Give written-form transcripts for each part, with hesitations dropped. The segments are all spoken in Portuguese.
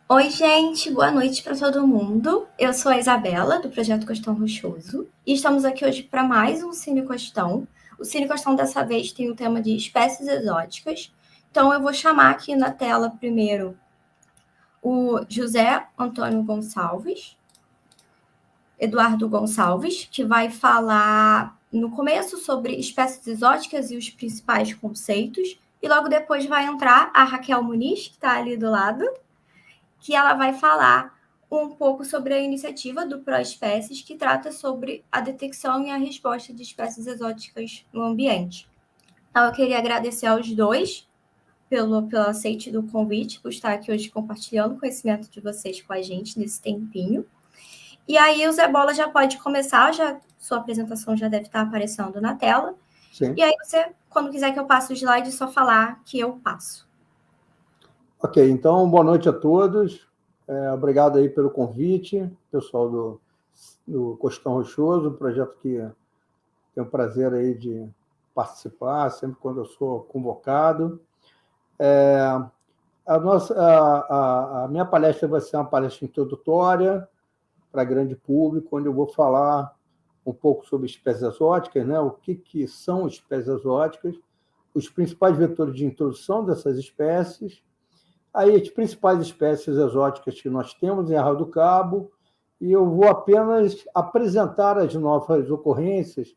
Oi, gente, boa noite para todo mundo. Eu sou a Isabela, do Projeto Costão Rochoso, e estamos aqui hoje para mais um Cine Costão. O Cine Costão dessa vez tem o tema de espécies exóticas. Então eu vou chamar aqui na tela primeiro o José Antônio Gonçalves, Eduardo Gonçalves, que vai falar no começo sobre espécies exóticas e os principais conceitos, e logo depois vai entrar a Raquel Muniz, que está ali do lado, que ela vai falar um pouco sobre a iniciativa do Proespécies, que trata sobre a detecção e a resposta de espécies exóticas no ambiente. Então, eu queria agradecer aos dois pelo aceite do convite, por estar aqui hoje compartilhando o conhecimento de vocês com a gente nesse tempinho. E aí, o Zé Bola já pode começar, sua apresentação já deve estar aparecendo na tela. Sim. E aí, você, quando quiser que eu passe o slide, é só falar que eu passo. Ok, então, boa noite a todos. Obrigado aí pelo convite, pessoal do Costão Rochoso, um projeto que tenho o prazer aí de participar, sempre quando eu sou convocado. A minha palestra vai ser uma palestra introdutória para grande público, onde eu vou falar um pouco sobre espécies exóticas, né? O que são espécies exóticas, os principais vetores de introdução dessas espécies. Aí, as principais espécies exóticas que nós temos em Arraial do Cabo, e eu vou apenas apresentar as novas ocorrências,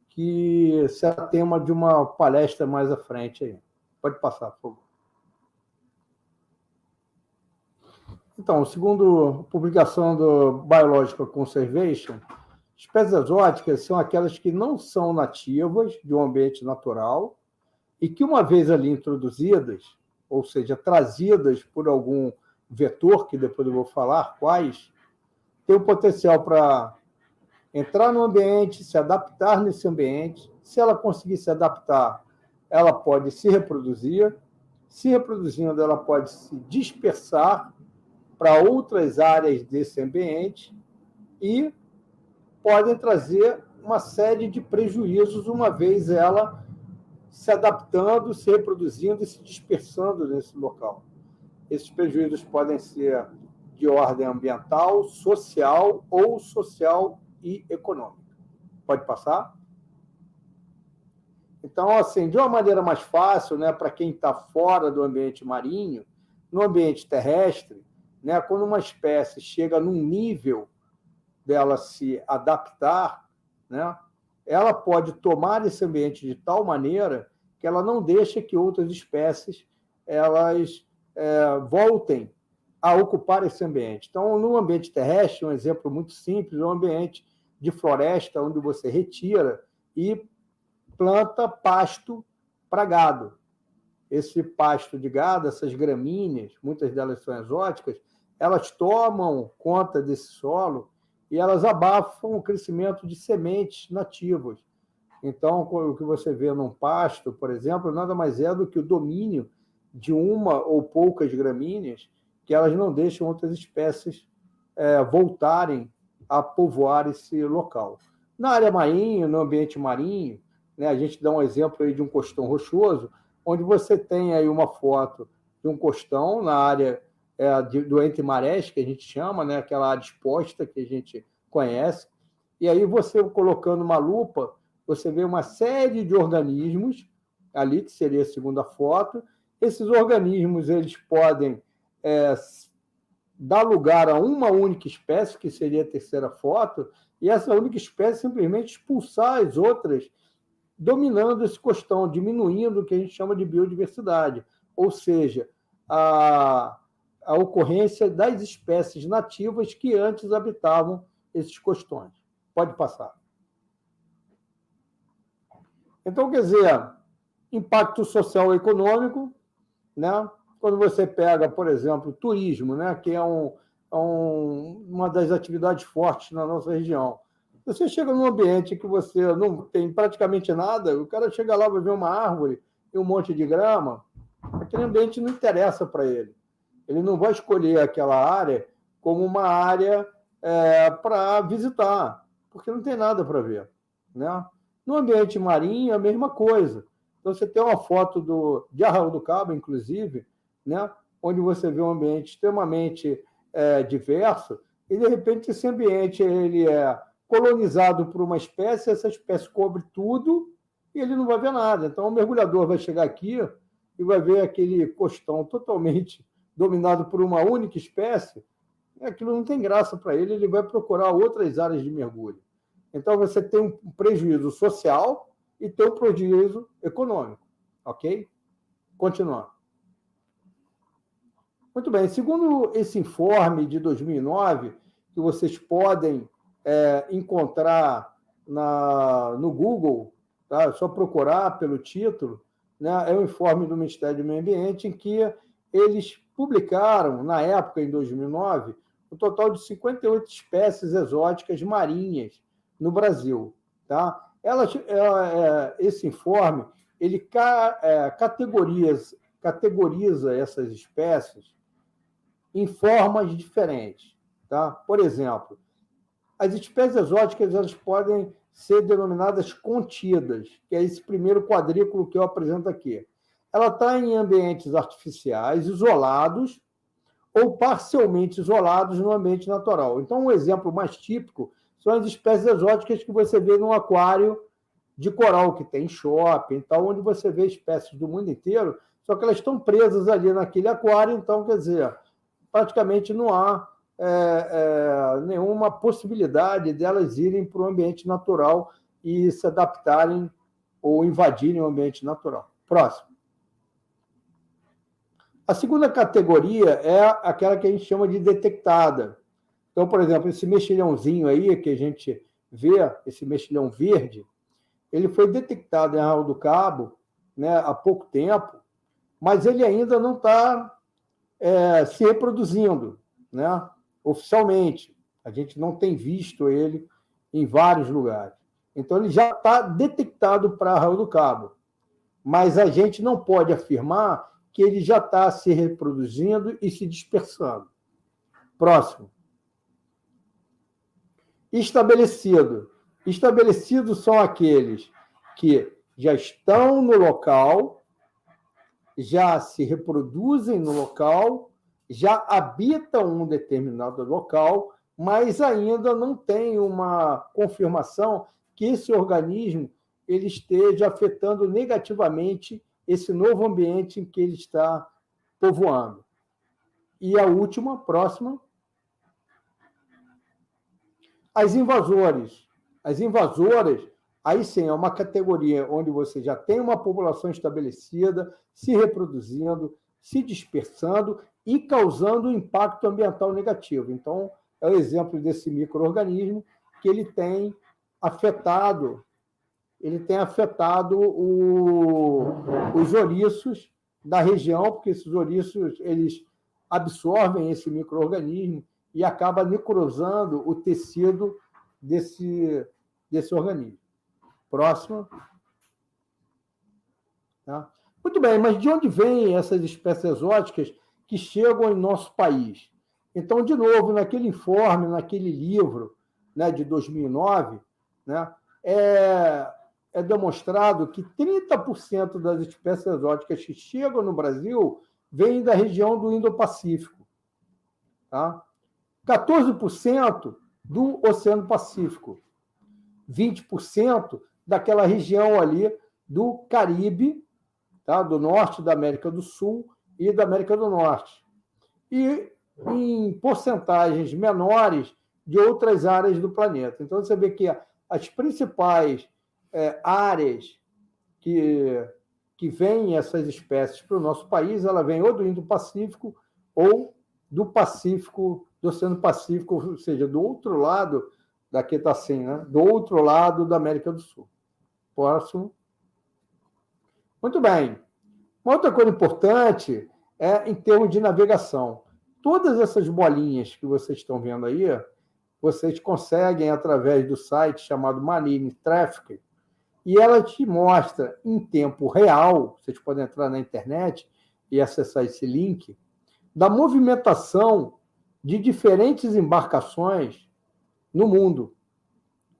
que será tema de uma palestra mais à frente. Aí. Pode passar, por favor. Então, segundo a publicação do Biological Conservation, espécies exóticas são aquelas que não são nativas de um ambiente natural e que, uma vez ali introduzidas, ou seja, trazidas por algum vetor, que depois eu vou falar quais, tem o potencial para entrar no ambiente, se adaptar nesse ambiente. Se ela conseguir se adaptar, ela pode se reproduzir. Se reproduzindo, ela pode se dispersar para outras áreas desse ambiente e podem trazer uma série de prejuízos, uma vez ela se adaptando, se reproduzindo e se dispersando nesse local. Esses prejuízos podem ser de ordem ambiental, social ou social e econômica. Pode passar? Então, assim, de uma maneira mais fácil, né, para quem está fora do ambiente marinho, no ambiente terrestre, né, quando uma espécie chega num nível dela se adaptar, né, ela pode tomar esse ambiente de tal maneira que ela não deixa que outras espécies elas voltem a ocupar esse ambiente. Então, no ambiente terrestre, um exemplo muito simples, é um ambiente de floresta, onde você retira e planta pasto para gado. Esse pasto de gado, essas gramíneas, muitas delas são exóticas, elas tomam conta desse solo e elas abafam o crescimento de sementes nativas. Então, o que você vê num pasto, por exemplo, nada mais é do que o domínio de uma ou poucas gramíneas que elas não deixam outras espécies voltarem a povoar esse local. Na área marinha, no ambiente marinho, né, a gente dá um exemplo aí de um costão rochoso, onde você tem aí uma foto de um costão na área do entre marés, que a gente chama, né, aquela área exposta que a gente conhece, e aí você colocando uma lupa, você vê uma série de organismos ali, que seria a segunda foto. Esses organismos eles podem dar lugar a uma única espécie, que seria a terceira foto, e essa única espécie simplesmente expulsar as outras, dominando esse costão, diminuindo o que a gente chama de biodiversidade, ou seja, a ocorrência das espécies nativas que antes habitavam esses costões. Pode passar. Então, quer dizer, impacto social e econômico, né? Quando você pega, por exemplo, turismo, né? Que é uma das atividades fortes na nossa região. Você chega num ambiente que você não tem praticamente nada, o cara chega lá, vai ver uma árvore e um monte de grama, aquele ambiente não interessa para ele. Ele não vai escolher aquela área como uma área para visitar, porque não tem nada para ver. Né? No ambiente marinho, é a mesma coisa. Então, você tem uma foto de Arraial do Cabo, inclusive, né? onde você vê um ambiente extremamente diverso, e, de repente, esse ambiente ele é colonizado por uma espécie, essa espécie cobre tudo e ele não vai ver nada. Então, o mergulhador vai chegar aqui e vai ver aquele costão totalmente dominado por uma única espécie, e aquilo não tem graça para ele, ele vai procurar outras áreas de mergulho. Então, você tem um prejuízo social e tem um prejuízo econômico. Ok? Continuando. Muito bem. Segundo esse informe de 2009, que vocês podem encontrar no Google, tá? É só procurar pelo título, né? É um informe do Ministério do Meio Ambiente em que eles publicaram, na época, em 2009, um total de 58 espécies exóticas marinhas no Brasil. Tá? Esse informe ele categoriza essas espécies em formas diferentes. Tá? Por exemplo, as espécies exóticas elas podem ser denominadas contidas, que é esse primeiro quadrículo que eu apresento aqui. Ela está em ambientes artificiais, isolados ou parcialmente isolados no ambiente natural. Então, um exemplo mais típico são as espécies exóticas que você vê num aquário de coral, que tem shopping, tal, onde você vê espécies do mundo inteiro, só que elas estão presas ali naquele aquário, então, quer dizer, praticamente não há nenhuma possibilidade delas irem para o ambiente natural e se adaptarem ou invadirem o ambiente natural. Próximo. A segunda categoria é aquela que a gente chama de detectada. Então, por exemplo, esse mexilhãozinho aí que a gente vê, esse mexilhão verde, ele foi detectado em Arraial do Cabo, né, há pouco tempo, mas ele ainda não está se reproduzindo, né, oficialmente. A gente não tem visto ele em vários lugares. Então, ele já está detectado para Arraial do Cabo, mas a gente não pode afirmar que ele já está se reproduzindo e se dispersando. Próximo. Estabelecido. Estabelecidos são aqueles que já estão no local, já se reproduzem no local, já habitam um determinado local, mas ainda não tem uma confirmação que esse organismo ele esteja afetando negativamente esse novo ambiente em que ele está povoando. E a última, próxima. As invasoras. As invasoras, aí sim, é uma categoria onde você já tem uma população estabelecida, se reproduzindo, se dispersando e causando um impacto ambiental negativo. Então, é o exemplo desse micro-organismo que ele tem afetado os ouriços da região, porque esses ouriços eles absorvem esse micro-organismo e acaba necrosando o tecido desse organismo. Próximo. Tá? Muito bem, mas de onde vêm essas espécies exóticas que chegam em nosso país? Então, de novo, naquele informe, naquele livro, né, de 2009, né, é demonstrado que 30% das espécies exóticas que chegam no Brasil vêm da região do Indo-Pacífico. Tá? 14% do Oceano Pacífico. 20% daquela região ali do Caribe, tá? Do norte da América do Sul e da América do Norte. E em porcentagens menores de outras áreas do planeta. Então, você vê que as principais áreas que vêm essas espécies para o nosso país, ela vem ou do Indo-Pacífico ou do Pacífico, do Oceano Pacífico, ou seja, do outro lado, daqui está assim, né? Do outro lado da América do Sul. Próximo. Muito bem. Uma outra coisa importante é em termos de navegação. Todas essas bolinhas que vocês estão vendo aí, vocês conseguem através do site chamado Marine Traffic, e ela te mostra em tempo real, vocês podem entrar na internet e acessar esse link, da movimentação de diferentes embarcações no mundo.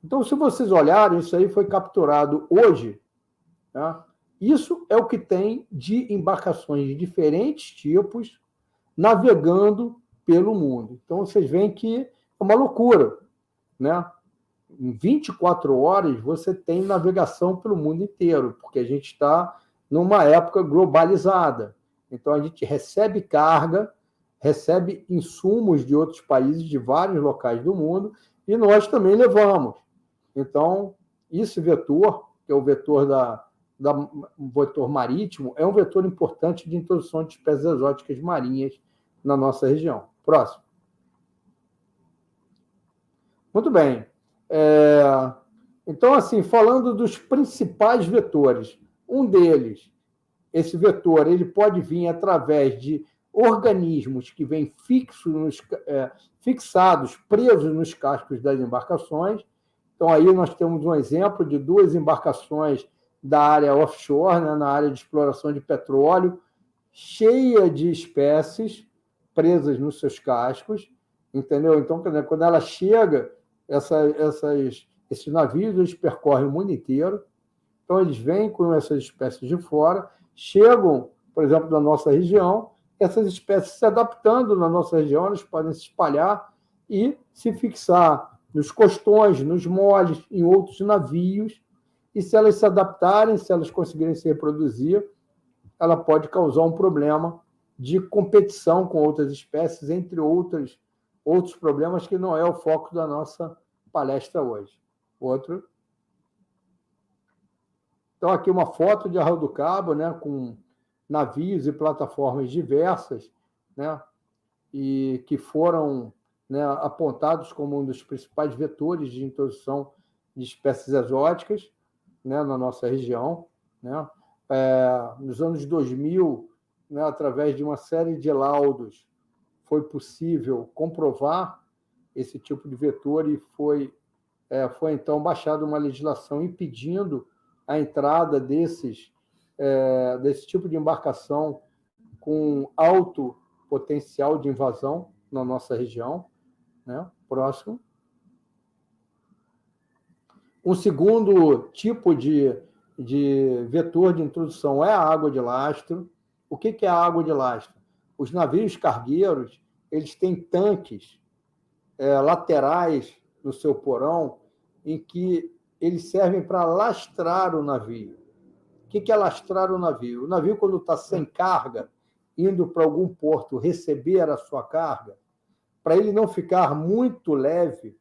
Então, se vocês olharem, isso aí foi capturado hoje, tá? Isso é o que tem de embarcações de diferentes tipos, navegando pelo mundo. Então, vocês veem que é uma loucura, né? Em 24 horas, você tem navegação pelo mundo inteiro, porque a gente está numa época globalizada. Então, a gente recebe carga, recebe insumos de outros países, de vários locais do mundo, e nós também levamos. Então, esse vetor, que é o vetor vetor marítimo, é um vetor importante de introdução de espécies exóticas marinhas na nossa região. Próximo. Muito bem. Então, assim, falando dos principais vetores, um deles, esse vetor, ele pode vir através de organismos que vêm fixados, presos nos cascos das embarcações. Então, aí nós temos um exemplo de 2 embarcações da área offshore, né, na área de exploração de petróleo, cheia de espécies presas nos seus cascos, entendeu? Então, quando ela chega, esses navios eles percorrem o mundo inteiro, então eles vêm com essas espécies de fora, chegam, por exemplo, na nossa região, essas espécies se adaptando na nossa região, elas podem se espalhar e se fixar nos costões, nos moles, em outros navios, e se elas se adaptarem, se elas conseguirem se reproduzir, ela pode causar um problema de competição com outras espécies, entre outros problemas que não é o foco da nossa palestra hoje. Outro. Então, aqui uma foto de Arraial do Cabo, né, com navios e plataformas diversas, né, e que foram, né, apontados como um dos principais vetores de introdução de espécies exóticas, né, na nossa região, né. Nos anos 2000, né, através de uma série de laudos, foi possível comprovar esse tipo de vetor e foi então baixada uma legislação impedindo a entrada desse tipo de embarcação com alto potencial de invasão na nossa região, né? Próximo. Um segundo tipo de vetor de introdução é a água de lastro. O que é a água de lastro? Os navios cargueiros, eles têm tanques laterais no seu porão em que eles servem para lastrar o navio. O que é lastrar o navio? O navio, quando está sem carga, indo para algum porto receber a sua carga, para ele não ficar muito leve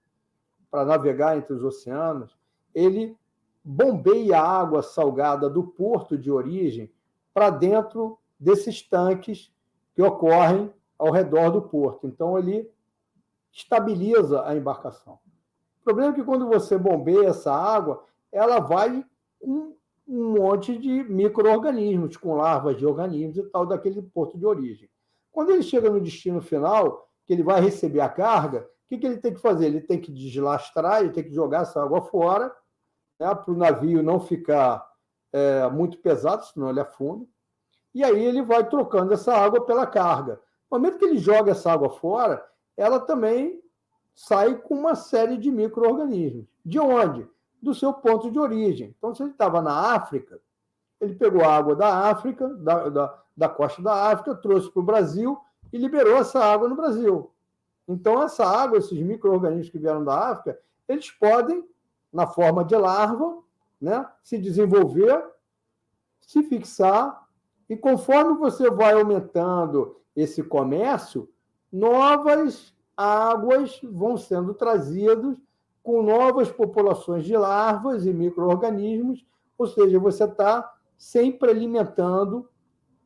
para navegar entre os oceanos, ele bombeia a água salgada do porto de origem para dentro desses tanques que ocorrem ao redor do porto. Então, ele estabiliza a embarcação. O problema é que quando você bombeia essa água, ela vai com um monte de micro-organismos, com larvas de organismos e tal, daquele porto de origem. Quando ele chega no destino final, que ele vai receber a carga, o que ele tem que fazer? Ele tem que deslastrar, ele tem que jogar essa água fora, né, para o navio não ficar muito pesado, senão ele afunda. E aí ele vai trocando essa água pela carga. No momento que ele joga essa água fora, ela também sai com uma série de micro-organismos. De onde? Do seu ponto de origem. Então, se ele estava na África, ele pegou a água da África, da costa da África, trouxe para o Brasil e liberou essa água no Brasil. Então, essa água, esses micro-organismos que vieram da África, eles podem, na forma de larva, né, se desenvolver, se fixar, e conforme você vai aumentando esse comércio, novas águas vão sendo trazidas com novas populações de larvas e micro-organismos, ou seja, você está sempre alimentando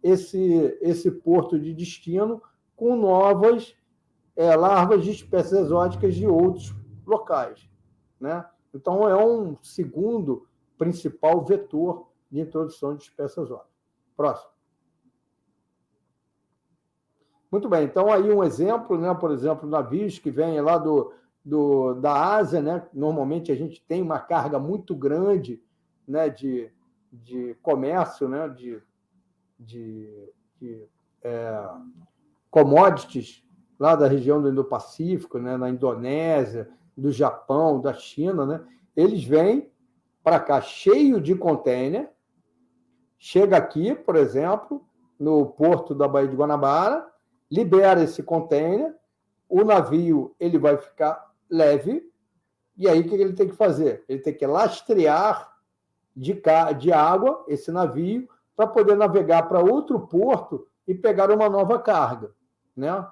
esse porto de destino com novas larvas de espécies exóticas de outros locais, né? Então, é um segundo principal vetor de introdução de espécies exóticas. Próximo. Muito bem, então aí um exemplo, né? Por exemplo, navios que vêm lá da Ásia, né? Normalmente a gente tem uma carga muito grande, né, de comércio, né, de commodities lá da região do Indo-Pacífico, né, na Indonésia, do Japão, da China, né? Eles vêm para cá cheio de container, chega aqui, por exemplo, no porto da Baía de Guanabara, libera esse container, o navio ele vai ficar leve, e aí o que ele tem que fazer? Ele tem que lastrear de água esse navio para poder navegar para outro porto e pegar uma nova carga, né?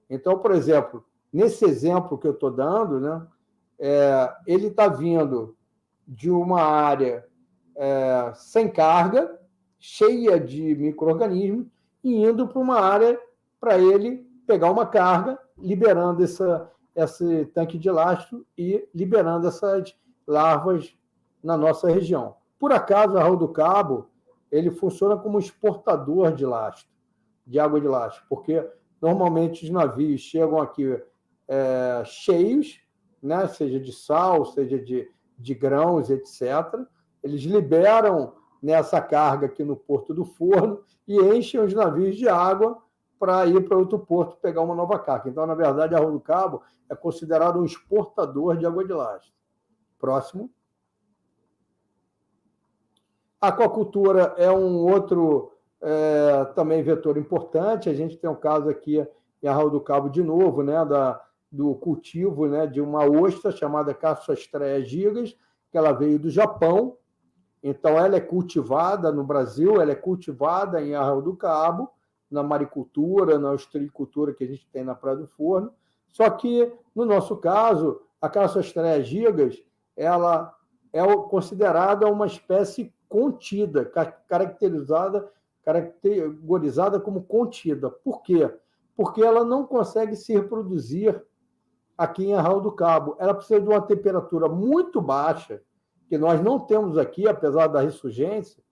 Então, por exemplo, nesse exemplo que eu estou dando, né, ele está vindo de uma área sem carga, cheia de micro-organismos, e indo para uma área para ele pegar uma carga, liberando esse tanque de lastro e liberando essas larvas na nossa região. Por acaso, Arraial do Cabo ele funciona como exportador de lastro, de água de lastro, porque normalmente os navios chegam aqui cheios, né, seja de sal, seja de grãos, etc. Eles liberam nessa carga aqui no Porto do Forno e enchem os navios de água para ir para outro porto pegar uma nova carga. Então, na verdade, Arraial do Cabo é considerado um exportador de água de lastro. Próximo. A aquacultura é um outro também vetor importante. A gente tem um caso aqui em Arraial do Cabo, de novo, né, do cultivo, né, de uma ostra chamada Cassostrea gigas, que ela veio do Japão. Então, ela é cultivada no Brasil, ela é cultivada em Arraial do Cabo, na maricultura, na ostreicultura que a gente tem na Praia do Forno. Só que, no nosso caso, a Cassostrea gigas, ela é considerada uma espécie contida, categorizada como contida. Por quê? Porque ela não consegue se reproduzir aqui em Arraial do Cabo. Ela precisa de uma temperatura muito baixa, que nós não temos aqui, apesar da ressurgência,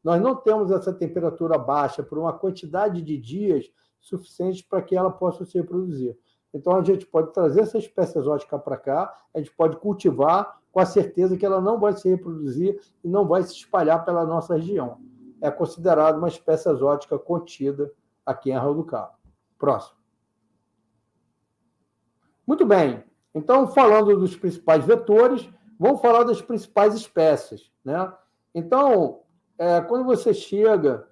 nós não temos essa temperatura baixa por uma quantidade de dias suficiente para que ela possa se reproduzir. Então, a gente pode trazer essa espécie exótica para cá, a gente pode cultivar com a certeza que ela não vai se reproduzir e não vai se espalhar pela nossa região. É considerada uma espécie exótica contida aqui em Arraial do Cabo. Próximo. Muito bem. Então, falando dos principais vetores, vamos falar das principais espécies, né? Então, quando você chega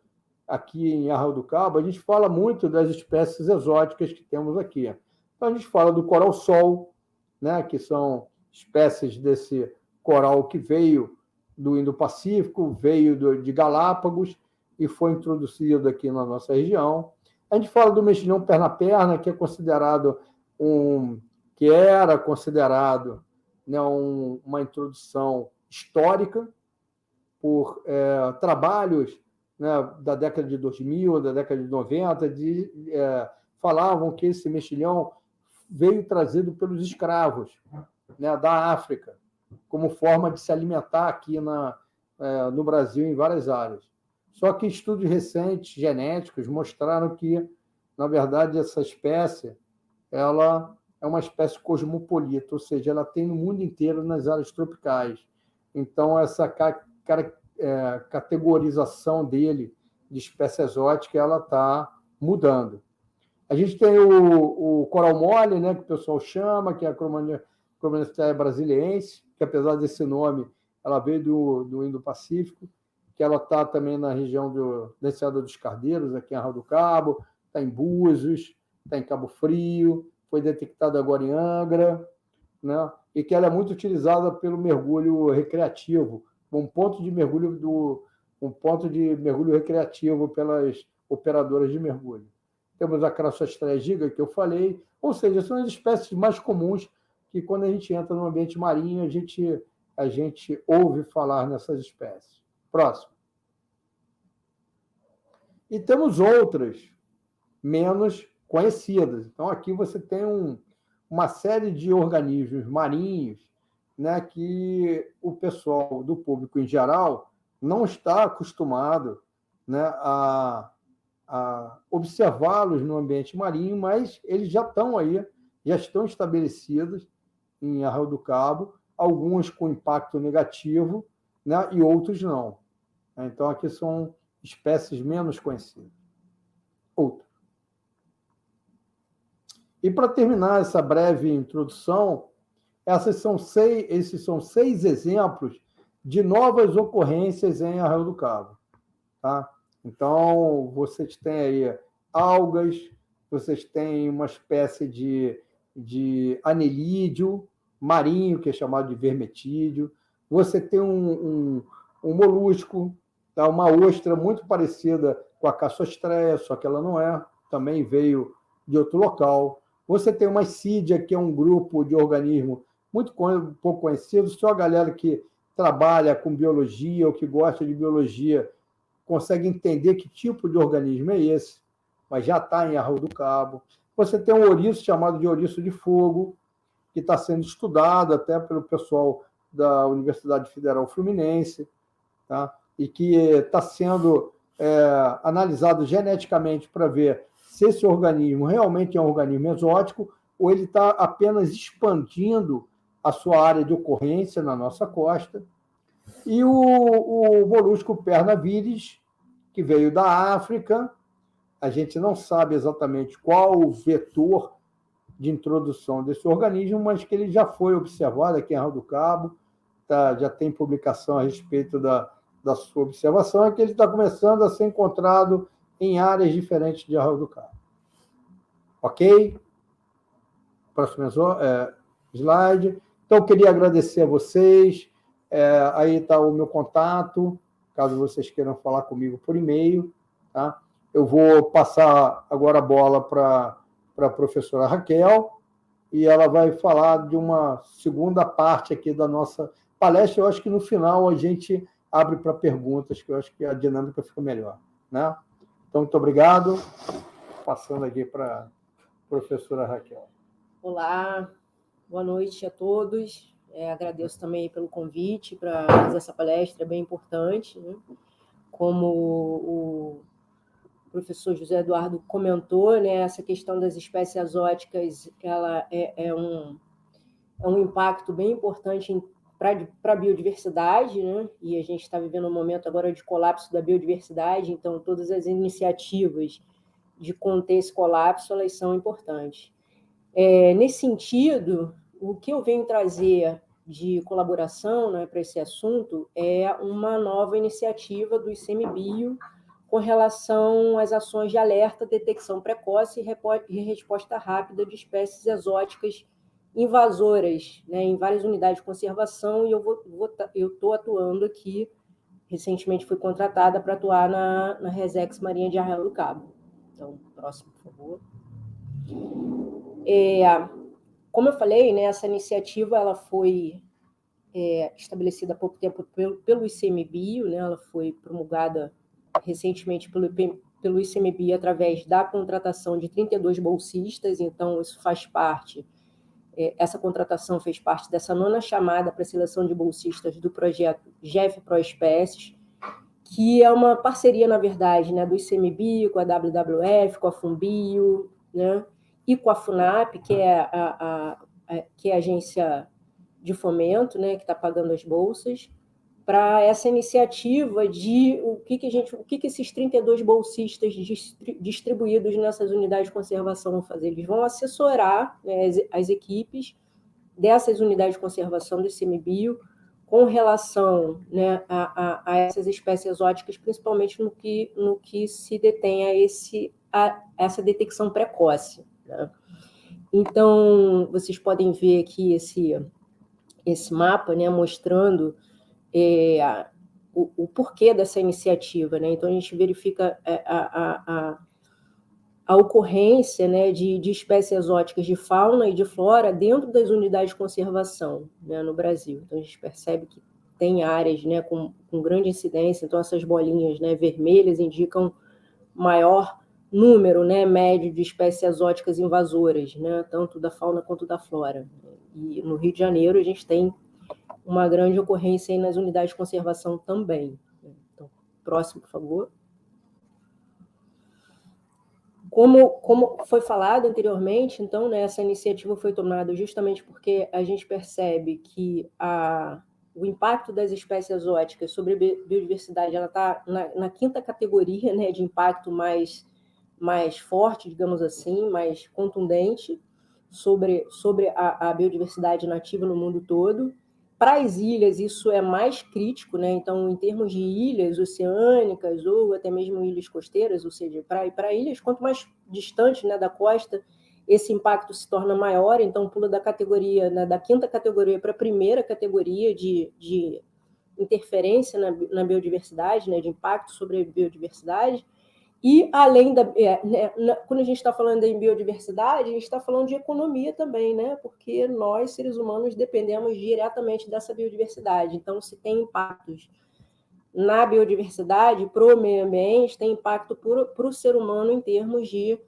aqui em Arraial do Cabo, a gente fala muito das espécies exóticas que temos aqui. Então, a gente fala do coral-sol, né, que são espécies desse coral que veio do Indo-Pacífico, veio de Galápagos e foi introduzido aqui na nossa região. A gente fala do mexilhão perna-perna, que é considerado que era considerado, né, uma introdução histórica por trabalhos, né, da década de 2000, da década de 90, falavam que esse mexilhão veio trazido pelos escravos, né, da África, como forma de se alimentar aqui no Brasil, em várias áreas. Só que estudos recentes, genéticos, mostraram que, na verdade, essa espécie ela é uma espécie cosmopolita, ou seja, ela tem no mundo inteiro nas áreas tropicais. Então, essa categorização dele de espécie exótica ela está mudando. A gente tem o coral mole, né, que o pessoal chama, que é a Cromagnostera brasiliense, que apesar desse nome, ela veio do Indo-Pacífico, que ela está também na região da Enseada dos Cardeiros, aqui em Arraial do Cabo, está em Búzios, está em Cabo Frio, foi detectada agora em Angra, né, e que ela é muito utilizada pelo mergulho recreativo, um ponto de mergulho recreativo pelas operadoras de mergulho. Temos a Crassostrea giga, que eu falei, ou seja, são as espécies mais comuns que, quando a gente entra no ambiente marinho, a gente ouve falar nessas espécies. Próximo. E temos outras menos conhecidas. Então, aqui você tem uma série de organismos marinhos, né, que o pessoal do público em geral não está acostumado, né, a observá-los no ambiente marinho, mas eles já estão aí, já estão estabelecidos em Arraial do Cabo, alguns com impacto negativo, né, e outros não. Então, aqui são espécies menos conhecidas. Outro. E para terminar essa breve introdução, esses são 6 exemplos de novas ocorrências em Arraial do Cabo. Tá? Então, você tem aí algas, vocês têm uma espécie de anelídeo marinho, que é chamado de vermetídeo, você tem um molusco, tá? Uma ostra muito parecida com a cassostreia, só que ela não é, também veio de outro local. Você tem uma assídia, que é um grupo de organismo muito pouco conhecido, só a galera que trabalha com biologia ou que gosta de biologia consegue entender que tipo de organismo é esse, mas já está em Arraial do Cabo. Você tem um ouriço chamado de ouriço de fogo, que está sendo estudado até pelo pessoal da Universidade Federal Fluminense, tá? E que está sendo analisado geneticamente para ver se esse organismo realmente é um organismo exótico ou ele está apenas expandindo a sua área de ocorrência na nossa costa. E o molusco perna-viris, que veio da África, a gente não sabe exatamente qual o vetor de introdução desse organismo, mas que ele já foi observado aqui em Arraial do Cabo, tá, já tem publicação a respeito da sua observação, é que ele está começando a ser encontrado em áreas diferentes de Arraial do Cabo. Ok? Próximo slide. Então, eu queria agradecer a vocês. Aí está o meu contato, caso vocês queiram falar comigo por e-mail. Tá? Eu vou passar agora a bola para a professora Raquel, e ela vai falar de uma segunda parte aqui da nossa palestra. Eu acho que no final a gente abre para perguntas, que eu acho que a dinâmica fica melhor. Né? Então, muito obrigado. Passando aqui para a professora Raquel. Olá, boa noite a todos. Agradeço também pelo convite para fazer essa palestra, é bem importante. Né? Como o professor José Eduardo comentou, né, essa questão das espécies exóticas, ela é um impacto bem importante para a biodiversidade, né? E a gente está vivendo um momento agora de colapso da biodiversidade, então todas as iniciativas de conter esse colapso, elas são importantes. Nesse sentido, o que eu venho trazer de colaboração, né, para esse assunto é uma nova iniciativa do ICMBio com relação às ações de alerta, detecção precoce e resposta rápida de espécies exóticas invasoras, né, em várias unidades de conservação, e eu estou atuando aqui, recentemente fui contratada para atuar na Resex Marinha de Arraial do Cabo. Então, próximo, por favor. Como eu falei, né, essa iniciativa ela foi estabelecida há pouco tempo pelo ICMBio, né, ela foi promulgada recentemente pelo ICMBio através da contratação de 32 bolsistas, então isso faz parte, essa contratação fez parte dessa 9ª chamada para seleção de bolsistas do projeto GEF Proespécies, que é uma parceria, na verdade, né, do ICMBio com a WWF, com a FUNBio, né, e com a FUNAP, que é a agência de fomento, né, que está pagando as bolsas, para essa iniciativa de o que esses 32 bolsistas distribuídos nessas unidades de conservação vão fazer. Eles vão assessorar, né, as equipes dessas unidades de conservação do ICMBio com relação, né, a essas espécies exóticas, principalmente no que se detém a essa detecção precoce. Né? Então, vocês podem ver aqui esse mapa, né, mostrando o porquê dessa iniciativa. Né? Então, a gente verifica a ocorrência, né, de espécies exóticas de fauna e de flora dentro das unidades de conservação, né, no Brasil. Então, a gente percebe que tem áreas, né, com grande incidência, então essas bolinhas, né, vermelhas indicam maior número, né, médio de espécies exóticas invasoras, né, tanto da fauna quanto da flora. E no Rio de Janeiro a gente tem uma grande ocorrência aí nas unidades de conservação também. Então, próximo, por favor. Como foi falado anteriormente, então, né, essa iniciativa foi tomada justamente porque a gente percebe que o impacto das espécies exóticas sobre a biodiversidade está na 5ª categoria, né, de impacto mais forte, digamos assim, mais contundente sobre a biodiversidade nativa no mundo todo. Para as ilhas, isso é mais crítico, né? Então, em termos de ilhas oceânicas ou até mesmo ilhas costeiras, ou seja, para ilhas, quanto mais distante, né, da costa, esse impacto se torna maior. Então, pula da categoria, né, da 5ª categoria para a 1ª categoria de interferência na biodiversidade, né, de impacto sobre a biodiversidade. E, além quando a gente está falando em biodiversidade, a gente está falando de economia também, né? Porque nós, seres humanos, dependemos diretamente dessa biodiversidade. Então, se tem impactos na biodiversidade, para o meio ambiente, tem impacto para o ser humano em termos de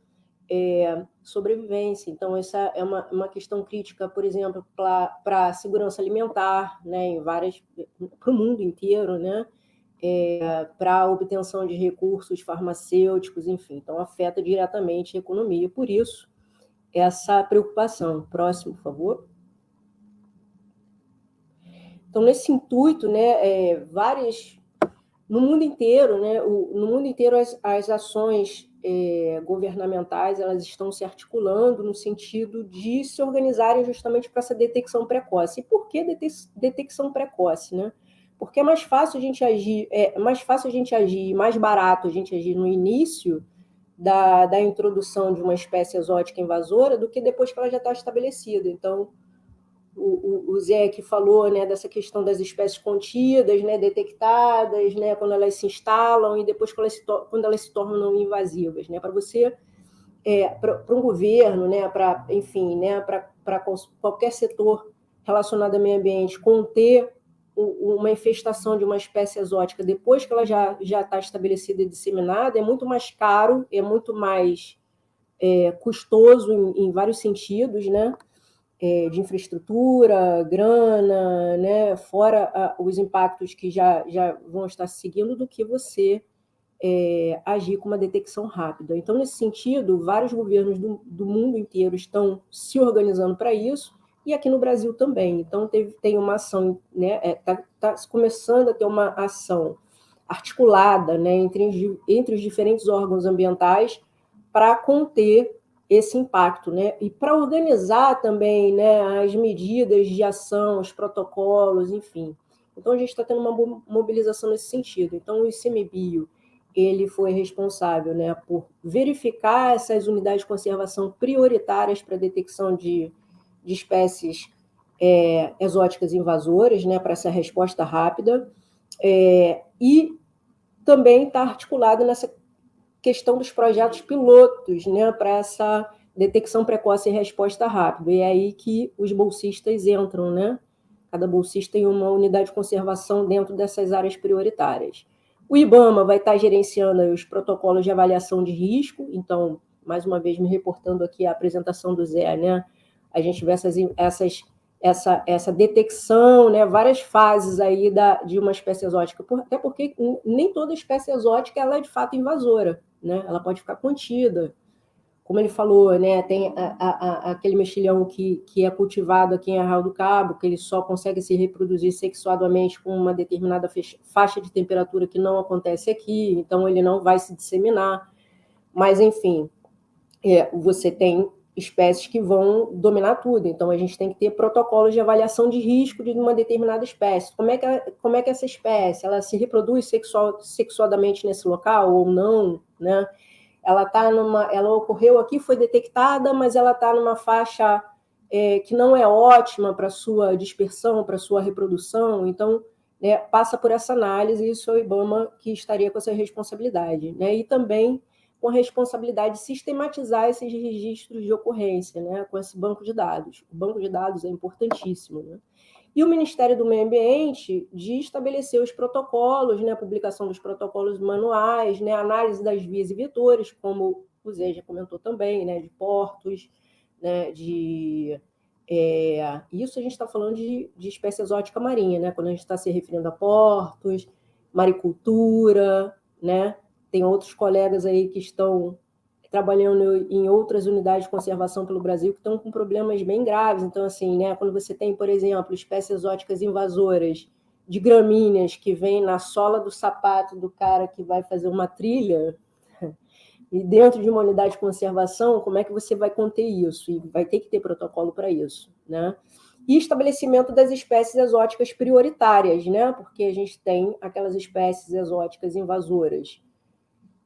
sobrevivência. Então, essa é uma questão crítica, por exemplo, para a segurança alimentar, né? Para o mundo inteiro, né? Para a obtenção de recursos farmacêuticos, enfim. Então, afeta diretamente a economia. Por isso, essa preocupação. Próximo, por favor. Então, nesse intuito, né, no mundo inteiro, né, no mundo inteiro as ações governamentais elas estão se articulando no sentido de se organizarem justamente para essa detecção precoce. E por que detecção precoce, né? Porque é mais fácil a gente agir, mais barato a gente agir no início da introdução de uma espécie exótica invasora do que depois que ela já está estabelecida. Então, o Zé que falou, né, dessa questão das espécies contidas, né, detectadas, né, quando elas se instalam e depois quando elas se tornam não invasivas, né, para você, para um governo, né, enfim, né, para qualquer setor relacionado ao meio ambiente, conter uma infestação de uma espécie exótica depois que ela já está estabelecida e disseminada, é muito mais caro, é muito mais custoso em vários sentidos, né? De infraestrutura, grana, né? Fora os impactos que já vão estar seguindo, do que você agir com uma detecção rápida. Então, nesse sentido, vários governos do mundo inteiro estão se organizando para isso, e aqui no Brasil também. Então, tem uma ação, né? Tá começando a ter uma ação articulada, né, entre os diferentes órgãos ambientais para conter esse impacto, né? E para organizar também, né, as medidas de ação, os protocolos, enfim. Então, a gente está tendo uma mobilização nesse sentido. Então, o ICMBio, ele foi responsável, né, por verificar essas unidades de conservação prioritárias para a detecção de espécies exóticas invasoras, né, para essa resposta rápida, e também está articulado nessa questão dos projetos pilotos, né, para essa detecção precoce e resposta rápida. E é aí que os bolsistas entram, né? Cada bolsista tem uma unidade de conservação dentro dessas áreas prioritárias. O IBAMA vai estar gerenciando os protocolos de avaliação de risco. Então, mais uma vez, me reportando aqui a apresentação do Zé, né? A gente vê essa detecção, né, várias fases aí de uma espécie exótica, até porque nem toda espécie exótica ela é de fato invasora, né? Ela pode ficar contida. Como ele falou, né, tem aquele mexilhão que é cultivado aqui em Arraial do Cabo, que ele só consegue se reproduzir sexuadamente com uma determinada faixa de temperatura que não acontece aqui, então ele não vai se disseminar. Mas, enfim, você tem espécies que vão dominar tudo. Então, a gente tem que ter protocolos de avaliação de risco de uma determinada espécie. Como é que essa espécie ela se reproduz sexuadamente nesse local ou não, né? Ela ocorreu aqui, foi detectada, mas ela está numa faixa que não é ótima para sua dispersão, para sua reprodução. Então, passa por essa análise, e isso é o IBAMA que estaria com essa responsabilidade, né? E também com a responsabilidade de sistematizar esses registros de ocorrência, né, com esse banco de dados. O banco de dados é importantíssimo, né? E o Ministério do Meio Ambiente de estabelecer os protocolos, né, a publicação dos protocolos manuais, né, análise das vias e vetores, como o Zé já comentou também, né, de portos, né, isso a gente está falando de espécie exótica marinha, né, quando a gente está se referindo a portos, maricultura, né? Tem outros colegas aí que estão trabalhando em outras unidades de conservação pelo Brasil que estão com problemas bem graves. Então, assim, né, quando você tem, por exemplo, espécies exóticas invasoras de gramíneas que vêm na sola do sapato do cara que vai fazer uma trilha, e dentro de uma unidade de conservação, como é que você vai conter isso? E vai ter que ter protocolo para isso, né? e estabelecimento das espécies exóticas prioritárias, né? Porque a gente tem aquelas espécies exóticas invasoras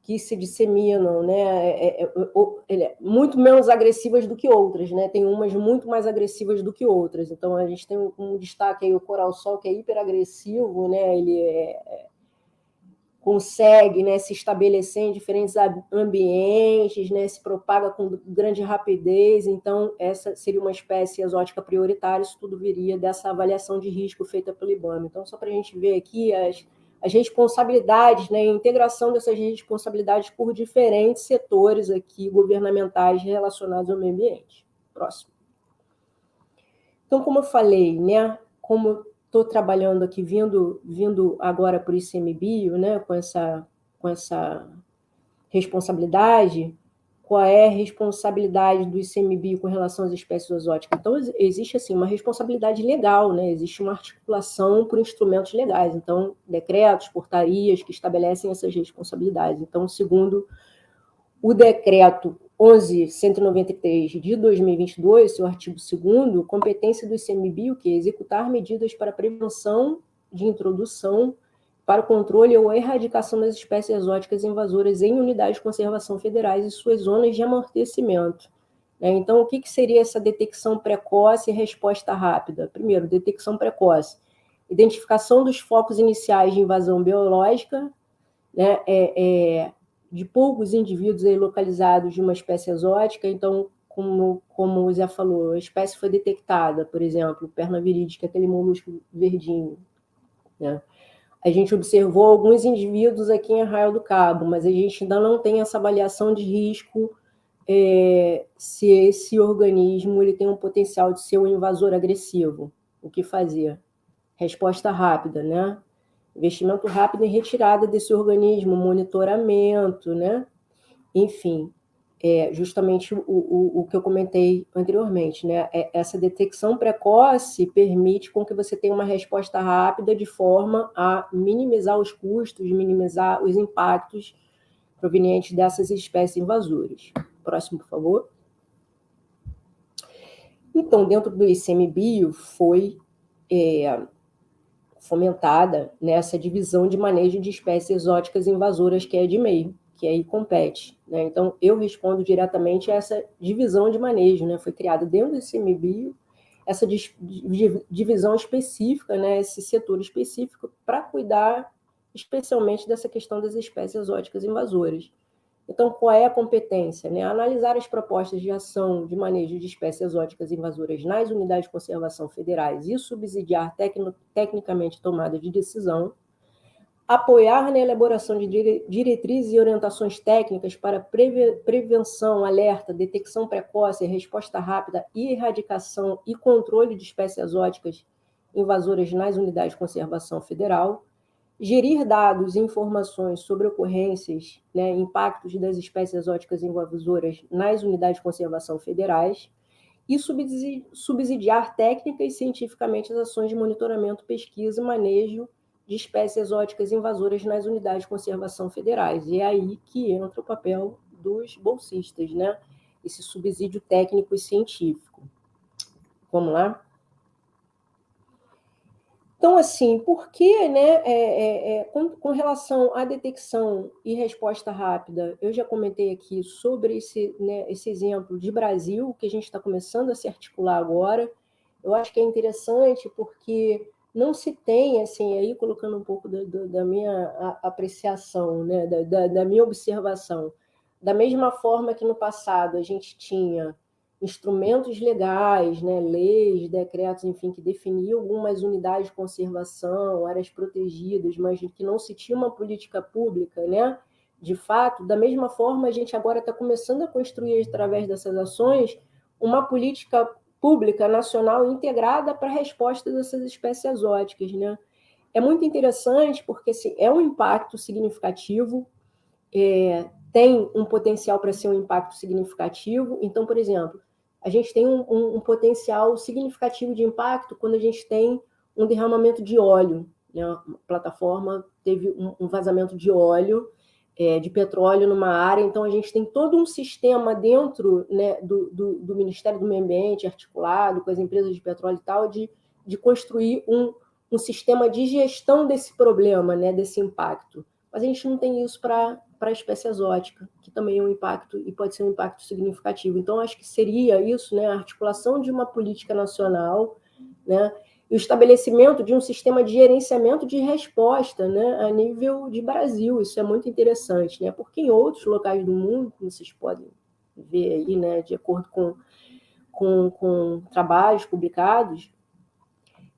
que se disseminam, né? Muito menos agressivas do que outras, né? Tem umas muito mais agressivas do que outras. Então a gente tem um destaque aí, o coral-sol, que é hiperagressivo, né? Ele consegue, né, se estabelecer em diferentes ambientes, né, se propaga com grande rapidez. Então, essa seria uma espécie exótica prioritária. Isso tudo viria dessa avaliação de risco feita pelo IBAMA. Então, só para a gente ver aqui as responsabilidades, né, a integração dessas responsabilidades por diferentes setores aqui governamentais relacionados ao meio ambiente. Próximo. Então, como eu falei, né, como estou trabalhando aqui, vindo agora por ICMBio, né, com essa responsabilidade, qual é a responsabilidade do ICMBio com relação às espécies exóticas? Então, existe assim, uma responsabilidade legal, né? Existe uma articulação por instrumentos legais, então, decretos, portarias que estabelecem essas responsabilidades. Então, segundo o decreto 11.193 de 2022, seu artigo 2º, competência do ICMBio, que é executar medidas para prevenção de introdução, para o controle ou erradicação das espécies exóticas invasoras em unidades de conservação federais e suas zonas de amortecimento. Então, o que seria essa detecção precoce e resposta rápida? Primeiro, detecção precoce. Identificação dos focos iniciais de invasão biológica, né, de poucos indivíduos aí localizados de uma espécie exótica. Então, como o Zé falou, a espécie foi detectada, por exemplo, perna virídica, aquele molusco verdinho, né? A gente observou alguns indivíduos aqui em Arraial do Cabo, mas a gente ainda não tem essa avaliação de risco, se esse organismo ele tem um potencial de ser um invasor agressivo. O que fazer? Resposta rápida, né? Investimento rápido em retirada desse organismo, monitoramento, né? Enfim, justamente o que eu comentei anteriormente, né? Essa detecção precoce permite com que você tenha uma resposta rápida de forma a minimizar os custos, minimizar os impactos provenientes dessas espécies invasoras. Próximo, por favor. Então, dentro do ICMBio foi fomentada nessa divisão de manejo de espécies exóticas invasoras, que é de meio, que aí compete, né? Então, eu respondo diretamente a essa divisão de manejo, né? Foi criada dentro do ICMBio essa divisão específica, né? Esse setor específico para cuidar especialmente dessa questão das espécies exóticas invasoras. Então, qual é a competência? Né? Analisar as propostas de ação de manejo de espécies exóticas invasoras nas unidades de conservação federais e subsidiar tecnicamente tomada de decisão, apoiar na elaboração de diretrizes e orientações técnicas para prevenção, alerta, detecção precoce, resposta rápida e erradicação e controle de espécies exóticas invasoras nas unidades de conservação federal, gerir dados e informações sobre ocorrências, né, impactos das espécies exóticas invasoras nas unidades de conservação federais e subsidiar técnica e cientificamente as ações de monitoramento, pesquisa e manejo de espécies exóticas invasoras nas unidades de conservação federais. E é aí que entra o papel dos bolsistas, né? Esse subsídio técnico e científico. Vamos lá? Então, assim, por que, né, com relação à detecção e resposta rápida, eu já comentei aqui sobre esse exemplo de Brasil, que a gente está começando a se articular agora. Eu acho que é interessante porque não se tem, assim, aí colocando um pouco da minha apreciação, né, da minha observação, da mesma forma que no passado a gente tinha instrumentos legais, né, leis, decretos, enfim, que definiam algumas unidades de conservação, áreas protegidas, mas que não se tinha uma política pública, né? De fato, da mesma forma, a gente agora está começando a construir, através dessas ações, uma política pública nacional integrada para a resposta dessas espécies exóticas, né? É muito interessante porque assim, é um impacto significativo, tem um potencial para ser um impacto significativo. Então, por exemplo, a gente tem um potencial significativo de impacto quando a gente tem um derramamento de óleo, né? A plataforma teve um vazamento de óleo de petróleo numa área. Então, a gente tem todo um sistema dentro, né, do Ministério do Meio Ambiente, articulado com as empresas de petróleo e tal, de construir um sistema de gestão desse problema, né, desse impacto. Mas a gente não tem isso para a espécie exótica, que também é um impacto e pode ser um impacto significativo. Então, acho que seria isso, né, a articulação de uma política nacional, né, e o estabelecimento de um sistema de gerenciamento de resposta, né, a nível de Brasil. Isso é muito interessante, né, porque em outros locais do mundo, como vocês podem ver aí, né, de acordo com trabalhos publicados,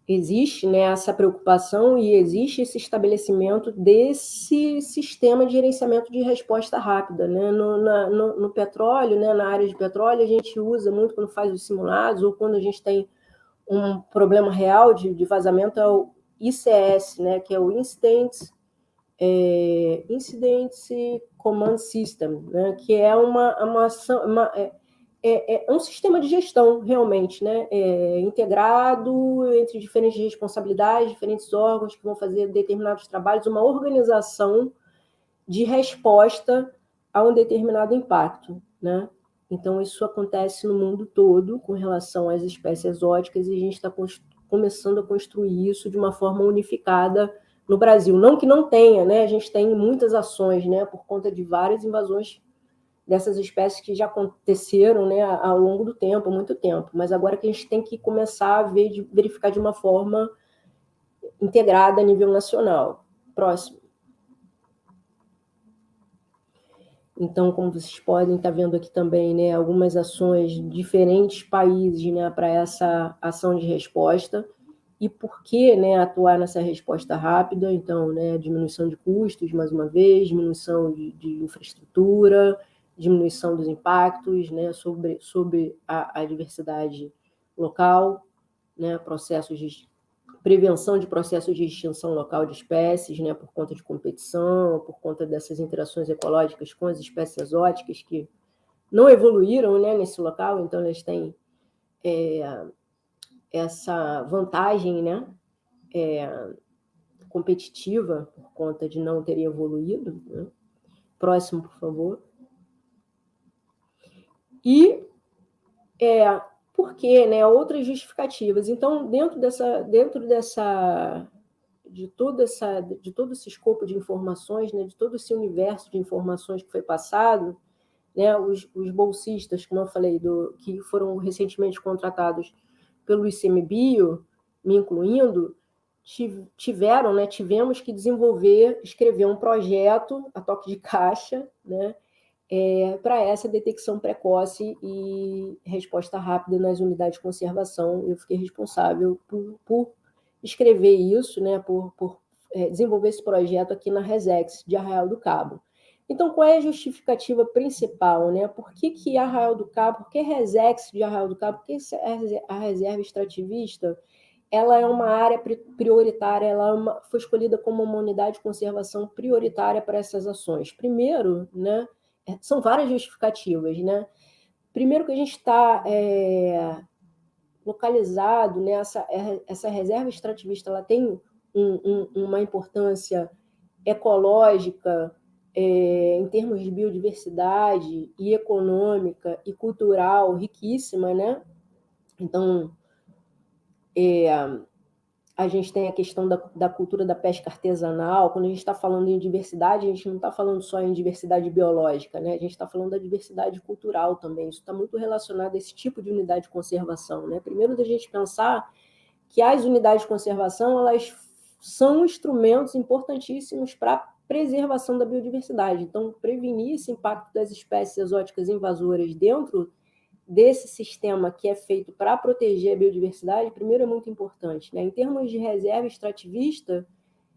existe, né, essa preocupação e existe esse estabelecimento desse sistema de gerenciamento de resposta rápida, né? No petróleo, né, na área de petróleo, a gente usa muito quando faz os simulados ou quando a gente tem um problema real de vazamento, é o ICS, né, que é o Incident Command System, né, que é um sistema de gestão, realmente, né, integrado entre diferentes responsabilidades, diferentes órgãos que vão fazer determinados trabalhos, uma organização de resposta a um determinado impacto, né? Então, isso acontece no mundo todo com relação às espécies exóticas e a gente está começando a construir isso de uma forma unificada no Brasil. Não que não tenha, né? A gente tem muitas ações, né, por conta de várias invasões dessas espécies que já aconteceram, né, ao longo do tempo, há muito tempo. Mas agora que a gente tem que começar a verificar de uma forma integrada a nível nacional. Próximo. Então, como vocês podem estar vendo aqui também, né, algumas ações de diferentes países, né, para essa ação de resposta. E por que, né, atuar nessa resposta rápida? Então, né, diminuição de custos, mais uma vez, diminuição de infraestrutura, diminuição dos impactos, né, sobre a diversidade local, né, processos de prevenção de processos de extinção local de espécies, né, por conta de competição, por conta dessas interações ecológicas com as espécies exóticas que não evoluíram, né, nesse local, então eles têm essa vantagem, né, competitiva por conta de não terem evoluído, né? Próximo, por favor. E por quê, né? Outras justificativas. Então, dentro de todo esse escopo de informações, né, de todo esse universo de informações que foi passado, né, os bolsistas, como eu falei, que foram recentemente contratados pelo ICMBio, me incluindo, tivemos que escrever um projeto a toque de caixa, né, para essa detecção precoce e resposta rápida nas unidades de conservação. Eu fiquei responsável por escrever isso, né, por desenvolver esse projeto aqui na Resex de Arraial do Cabo. Então, qual é a justificativa principal, né? Por que Arraial do Cabo, por que Resex de Arraial do Cabo, por que a reserva extrativista ela é uma área prioritária, foi escolhida como uma unidade de conservação prioritária para essas ações? Primeiro, né, são várias justificativas, né? Primeiro que a gente está localizado, né, essa reserva extrativista ela tem uma importância ecológica, em termos de biodiversidade e econômica e cultural riquíssima, né? Então, a gente tem a questão da cultura da pesca artesanal. Quando a gente está falando em diversidade, a gente não está falando só em diversidade biológica, né? A gente está falando da diversidade cultural também. Isso está muito relacionado a esse tipo de unidade de conservação, né? Primeiro, da gente pensar que as unidades de conservação elas são instrumentos importantíssimos para a preservação da biodiversidade. Então, prevenir esse impacto das espécies exóticas invasoras dentro desse sistema que é feito para proteger a biodiversidade, primeiro é muito importante, né? Em termos de reserva extrativista,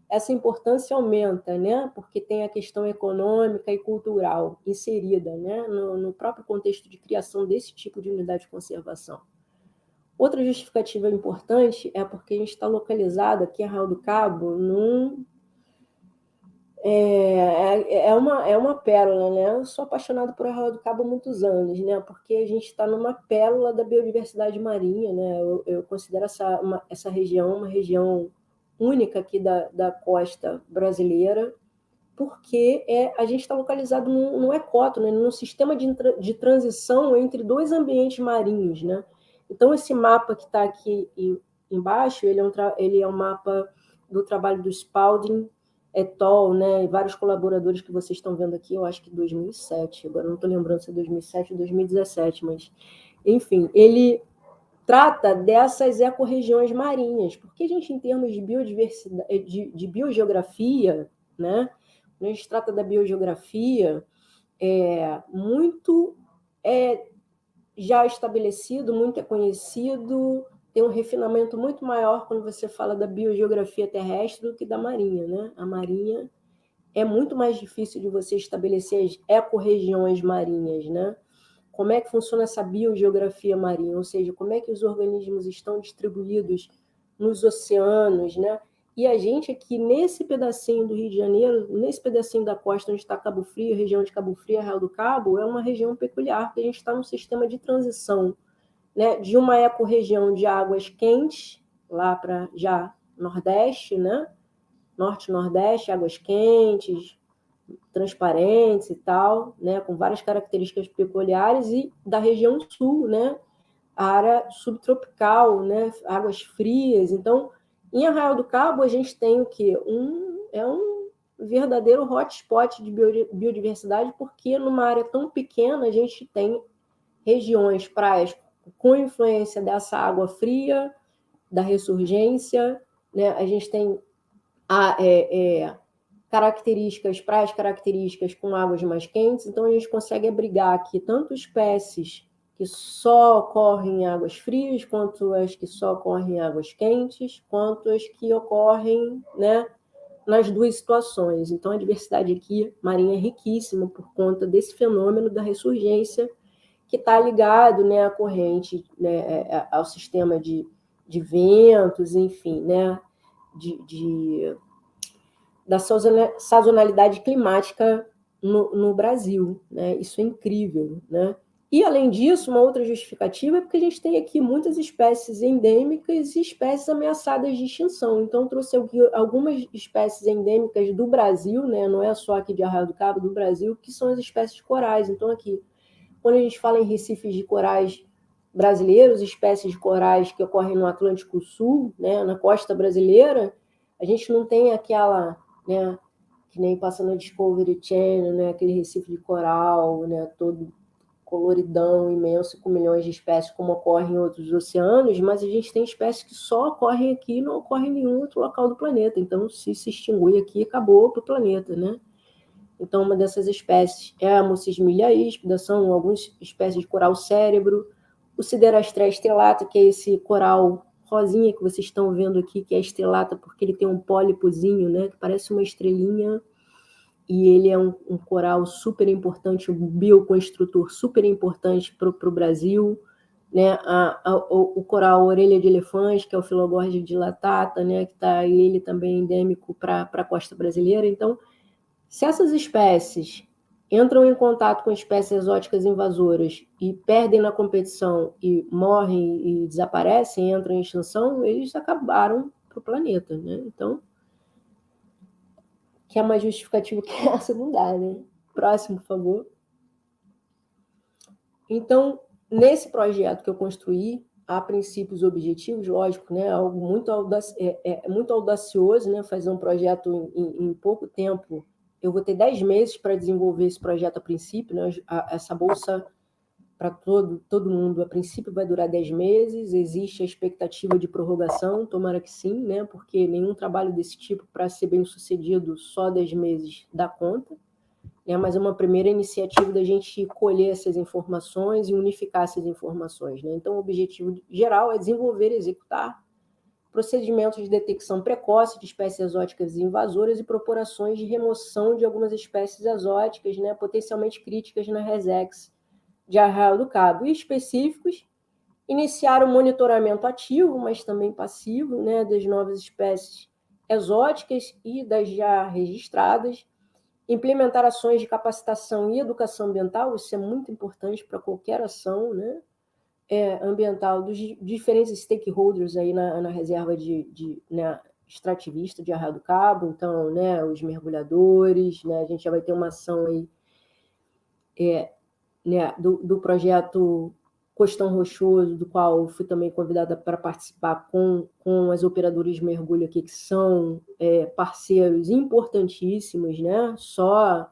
essa importância aumenta, né? Porque tem a questão econômica e cultural inserida, né? No próprio contexto de criação desse tipo de unidade de conservação. Outra justificativa importante é porque a gente está localizado aqui em Arraial do Cabo é uma pérola, né? Eu sou apaixonado por Arraial do Cabo há muitos anos, né? Porque a gente está numa pérola da biodiversidade marinha, né? Eu considero essa região uma região única aqui da costa brasileira, porque a gente está localizado num ecótono, né, num sistema de transição entre dois ambientes marinhos, né? Então, esse mapa que está aqui embaixo, ele é um mapa do trabalho do Spalding et al., né, e vários colaboradores que vocês estão vendo aqui, eu acho que 2007, agora não estou lembrando se é 2007 ou 2017, mas, enfim, ele trata dessas ecorregiões marinhas, porque a gente, em termos de biodiversidade, de biogeografia, né, quando a gente trata da biogeografia, muito já estabelecido, muito é conhecido, tem um refinamento muito maior quando você fala da biogeografia terrestre do que da marinha, né? A marinha é muito mais difícil de você estabelecer as ecorregiões marinhas, né? Como é que funciona essa biogeografia marinha, ou seja, como é que os organismos estão distribuídos nos oceanos, né? E a gente aqui, nesse pedacinho do Rio de Janeiro, nesse pedacinho da costa onde está Cabo Frio, região de Cabo Frio, Arraial do Cabo, é uma região peculiar, porque a gente está num sistema de transição, né, de uma ecorregião de águas quentes, lá para já Nordeste, né? Norte e Nordeste, águas quentes, transparentes e tal, né, com várias características peculiares, e da região sul, né, a área subtropical, né, águas frias. Então, em Arraial do Cabo, a gente tem o quê? Um verdadeiro hotspot de biodiversidade, porque numa área tão pequena a gente tem regiões, praias com influência dessa água fria, da ressurgência, né? A gente tem praias características com águas mais quentes, então a gente consegue abrigar aqui tanto espécies que só ocorrem em águas frias, quanto as que só ocorrem em águas quentes, quanto as que ocorrem, né, nas duas situações. Então a diversidade aqui marinha é riquíssima por conta desse fenômeno da ressurgência, que está ligado, né, à corrente, né, ao sistema de ventos, enfim, né, da sazonalidade climática no Brasil, né? Isso é incrível, né? E, além disso, uma outra justificativa é porque a gente tem aqui muitas espécies endêmicas e espécies ameaçadas de extinção. Então, trouxe aqui algumas espécies endêmicas do Brasil, né? Não é só aqui de Arraial do Cabo, do Brasil, que são as espécies de corais. Então, aqui, quando a gente fala em recifes de corais brasileiros, espécies de corais que ocorrem no Atlântico Sul, né? Na costa brasileira, a gente não tem aquela, né, que nem passa no Discovery Channel, né, aquele recife de coral, né, todo coloridão, imenso, com milhões de espécies, como ocorre em outros oceanos, mas a gente tem espécies que só ocorrem aqui e não ocorrem em nenhum outro local do planeta. Então, se extinguir aqui, acabou para o planeta, né? Então, uma dessas espécies é a Mucismilia híspida, são algumas espécies de coral cérebro, o Siderastrea estrelata, que é esse coral rosinha que vocês estão vendo aqui, que é estrelata porque ele tem um pólipozinho, né, que parece uma estrelinha, e ele é um coral super importante, um bioconstrutor super importante para o Brasil, né? O coral orelha de elefante, que é o Filogorgia dilatata, né, que está ele também endêmico para a costa brasileira. Então, se essas espécies entram em contato com espécies exóticas invasoras e perdem na competição e morrem e desaparecem, entram em extinção, eles acabaram para o planeta, né? Então, que é uma justificativa que essa não dá, né? Próximo, por favor. Então, nesse projeto que eu construí, há princípios objetivos, lógico, né? Algo muito muito audacioso, né? Fazer um projeto em pouco tempo. Eu vou ter 10 meses para desenvolver esse projeto a princípio, né? Essa bolsa para todo mundo, a princípio, vai durar 10 meses. Existe a expectativa de prorrogação, tomara que sim, né? Porque nenhum trabalho desse tipo, para ser bem sucedido, só 10 meses dá conta. Mas é uma primeira iniciativa da gente colher essas informações e unificar essas informações, né? Então, o objetivo geral é desenvolver e executar procedimentos de detecção precoce de espécies exóticas invasoras e propor ações de remoção de algumas espécies exóticas, né, potencialmente críticas na Resex de Arraial do Cabo, e específicos, iniciar um monitoramento ativo, mas também passivo, né, das novas espécies exóticas e das já registradas, implementar ações de capacitação e educação ambiental, isso é muito importante para qualquer ação, né, ambiental dos diferentes stakeholders aí na reserva extrativista de Arraial do Cabo, então, né, os mergulhadores, né, a gente já vai ter uma ação aí né, do projeto Costão Rochoso, do qual fui também convidada para participar com as operadoras de mergulho aqui, que são parceiros importantíssimos, né? Só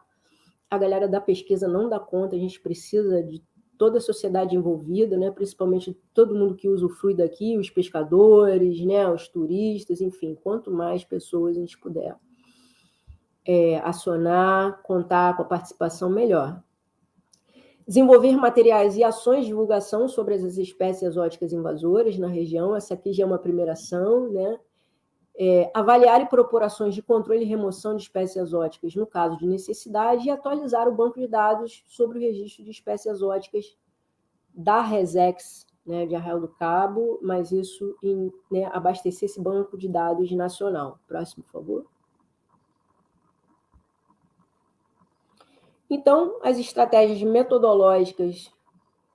a galera da pesquisa não dá conta, a gente precisa de toda a sociedade envolvida, né? Principalmente todo mundo que usufrui daqui, os pescadores, né? Os turistas, enfim, quanto mais pessoas a gente puder acionar, contar com a participação, melhor. Desenvolver materiais e ações de divulgação sobre as espécies exóticas invasoras na região, essa aqui já é uma primeira ação, né? Avaliar e propor ações de controle e remoção de espécies exóticas no caso de necessidade e atualizar o banco de dados sobre o registro de espécies exóticas da RESEX, né, de Arraial do Cabo, mas isso né, abastecer esse banco de dados nacional. Próximo, por favor. Então, as estratégias metodológicas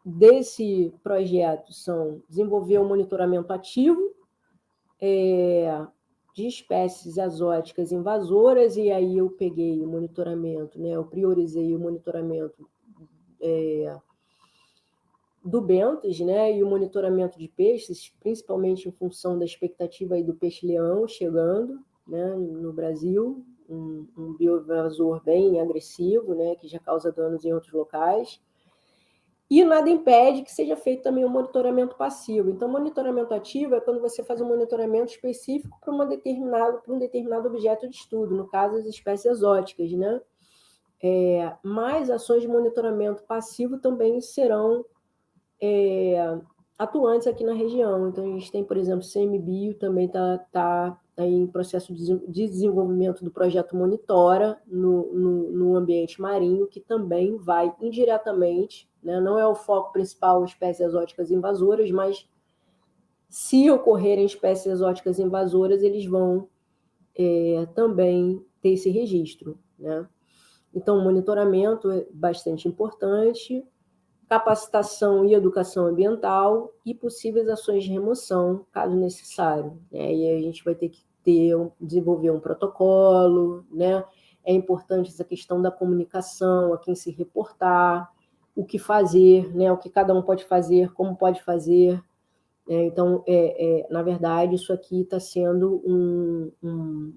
desse projeto são desenvolver um monitoramento ativo de espécies exóticas invasoras, e aí eu peguei o monitoramento, né, eu priorizei o monitoramento do bentos, né, e o monitoramento de peixes, principalmente em função da expectativa aí do peixe-leão chegando, né, no Brasil, um bioinvasor bem agressivo, né, que já causa danos em outros locais. E nada impede que seja feito também um monitoramento passivo. Então, monitoramento ativo é quando você faz um monitoramento específico para um determinado objeto de estudo, no caso, as espécies exóticas, né? Mas ações de monitoramento passivo também serão atuantes aqui na região. Então, a gente tem, por exemplo, o CMBio também está em processo de desenvolvimento do projeto Monitora no ambiente marinho, que também vai indiretamente, né, não é o foco principal espécies exóticas invasoras, mas se ocorrerem espécies exóticas invasoras, eles vão também ter esse registro, né? Então, o monitoramento é bastante importante, capacitação e educação ambiental e possíveis ações de remoção, caso necessário, né? E aí a gente vai ter que desenvolver um protocolo, né? É importante essa questão da comunicação, a quem se reportar, o que fazer, né? O que cada um pode fazer, como pode fazer. Então, na verdade, isso aqui está sendo um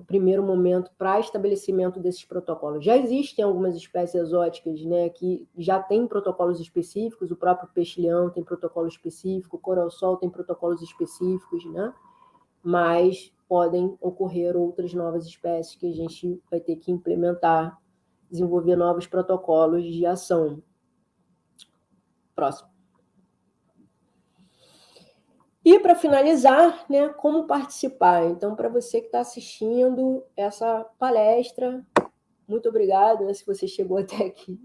primeiro momento para estabelecimento desses protocolos. Já existem algumas espécies exóticas, né, que já têm protocolos específicos, o próprio peixe-leão tem protocolo específico, o coral-sol tem protocolos específicos, né, mas podem ocorrer outras novas espécies que a gente vai ter que implementar, desenvolver novos protocolos de ação. Próximo. E, para finalizar, né, como participar? Então, para você que está assistindo essa palestra, muito obrigado, né, se você chegou até aqui.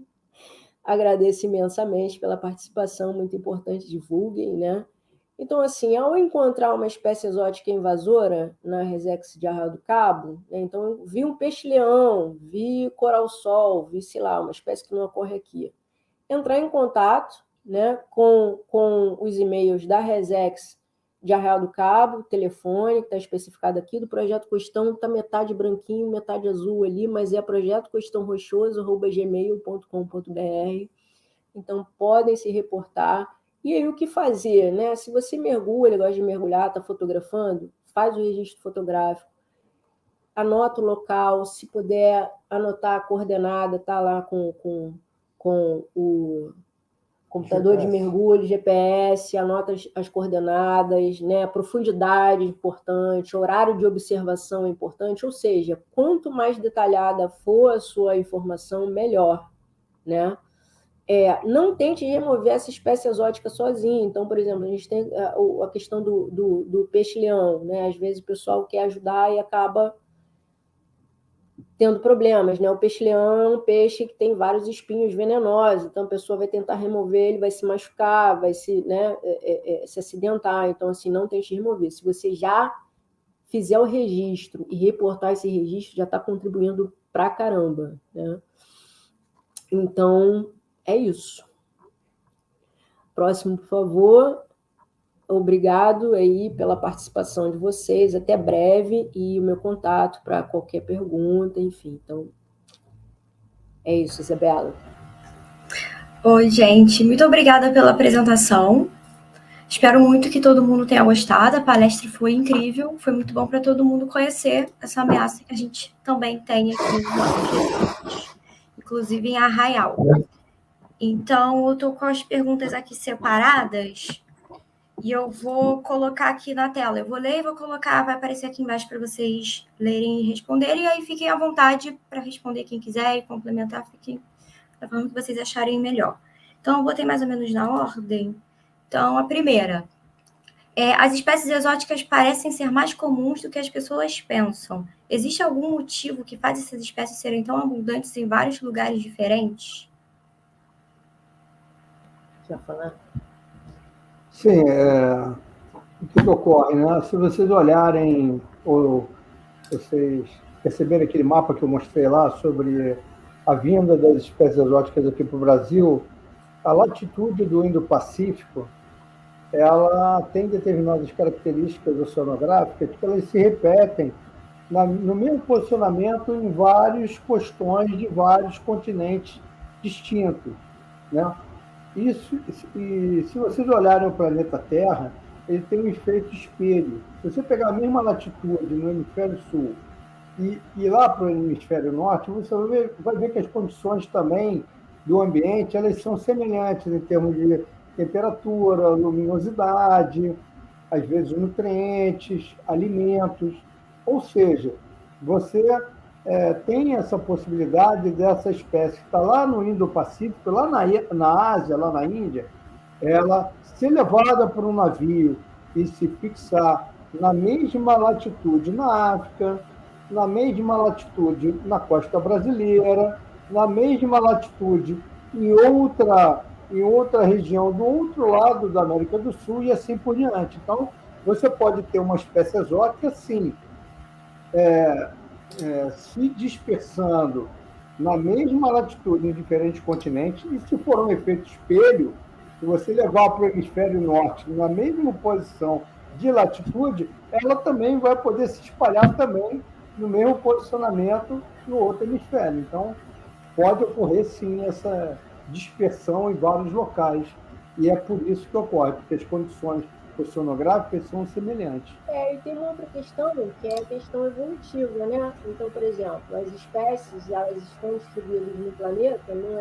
Agradeço imensamente pela participação, muito importante, divulguem, né? Então, assim, ao encontrar uma espécie exótica invasora na Resex de Arraial do Cabo, né, então eu vi um peixe-leão, vi coral-sol, vi, sei lá, uma espécie que não ocorre aqui. Entrar em contato, né, com os e-mails da Resex de Arraial do Cabo, telefone, que está especificado aqui, do Projeto Costão, está metade branquinho, metade azul ali, mas é projetocostaorochoso@gmail.com.br. Então, podem se reportar. E aí, o que fazer, né? Se você mergulha, gosta de mergulhar, está fotografando, faz o registro fotográfico, anota o local, se puder anotar a coordenada, tá lá com o computador GPS. De mergulho, GPS, anota as coordenadas, né? Profundidade importante, horário de observação é importante, ou seja, quanto mais detalhada for a sua informação, melhor, né? Não tente remover essa espécie exótica sozinho. Então, por exemplo, a gente tem a questão do peixe-leão, né? Às vezes o pessoal quer ajudar e acaba tendo problemas, né? O peixe-leão é um peixe que tem vários espinhos venenosos, então a pessoa vai tentar remover, ele vai se machucar, vai se, né, se acidentar, então assim, não tente remover. Se você já fizer o registro e reportar esse registro, já está contribuindo pra caramba, né? Então, é isso. Próximo, por favor. obrigado aí pela participação de vocês, até breve, e o meu contato para qualquer pergunta, enfim. Então, é isso, Isabela. Oi, gente, muito obrigada pela apresentação. Espero muito que todo mundo tenha gostado. A palestra foi incrível, foi muito bom para todo mundo conhecer essa ameaça que a gente também tem aqui nos nossos recintos, inclusive em Arraial. Então, eu estou com as perguntas aqui separadas e eu vou colocar aqui na tela. Eu vou ler e vou colocar, vai aparecer aqui embaixo para vocês lerem e responderem. E aí fiquem à vontade para responder quem quiser e complementar, fiquem da forma que vocês acharem melhor. Então, eu botei mais ou menos na ordem. Então, a primeira. As espécies exóticas parecem ser mais comuns do que as pessoas pensam. Existe algum motivo que faz essas espécies serem tão abundantes em vários lugares diferentes? Já falar? Sim, o que ocorre, né? Se vocês olharem, ou vocês perceberem aquele mapa que eu mostrei lá sobre a vinda das espécies exóticas aqui para o Brasil, a latitude do Indo-Pacífico, ela tem determinadas características oceanográficas que elas se repetem no mesmo posicionamento em vários costões de vários continentes distintos, né? Isso, e se vocês olharem o planeta Terra, ele tem um efeito espelho. Se você pegar a mesma latitude no hemisfério sul e ir lá para o hemisfério norte, você vai ver que as condições também do ambiente elas são semelhantes em termos de temperatura, luminosidade, às vezes nutrientes, alimentos. Ou seja, você tem essa possibilidade dessa espécie que está lá no Indo-Pacífico, lá na Ásia, lá na Índia, ela ser levada por um navio e se fixar na mesma latitude na África, na mesma latitude na costa brasileira, na mesma latitude em outra região do outro lado da América do Sul e assim por diante. Então, você pode ter uma espécie exótica, sim, se dispersando na mesma latitude em diferentes continentes, e se for um efeito espelho, se você levar para o hemisfério norte na mesma posição de latitude, ela também vai poder se espalhar também no mesmo posicionamento no outro hemisfério. Então, pode ocorrer, sim, essa dispersão em vários locais. E é por isso que ocorre, porque as condições oceanográficas são semelhantes. E tem uma outra questão, que é a questão evolutiva, né? Então, por exemplo, as espécies, elas estão distribuídas no planeta, não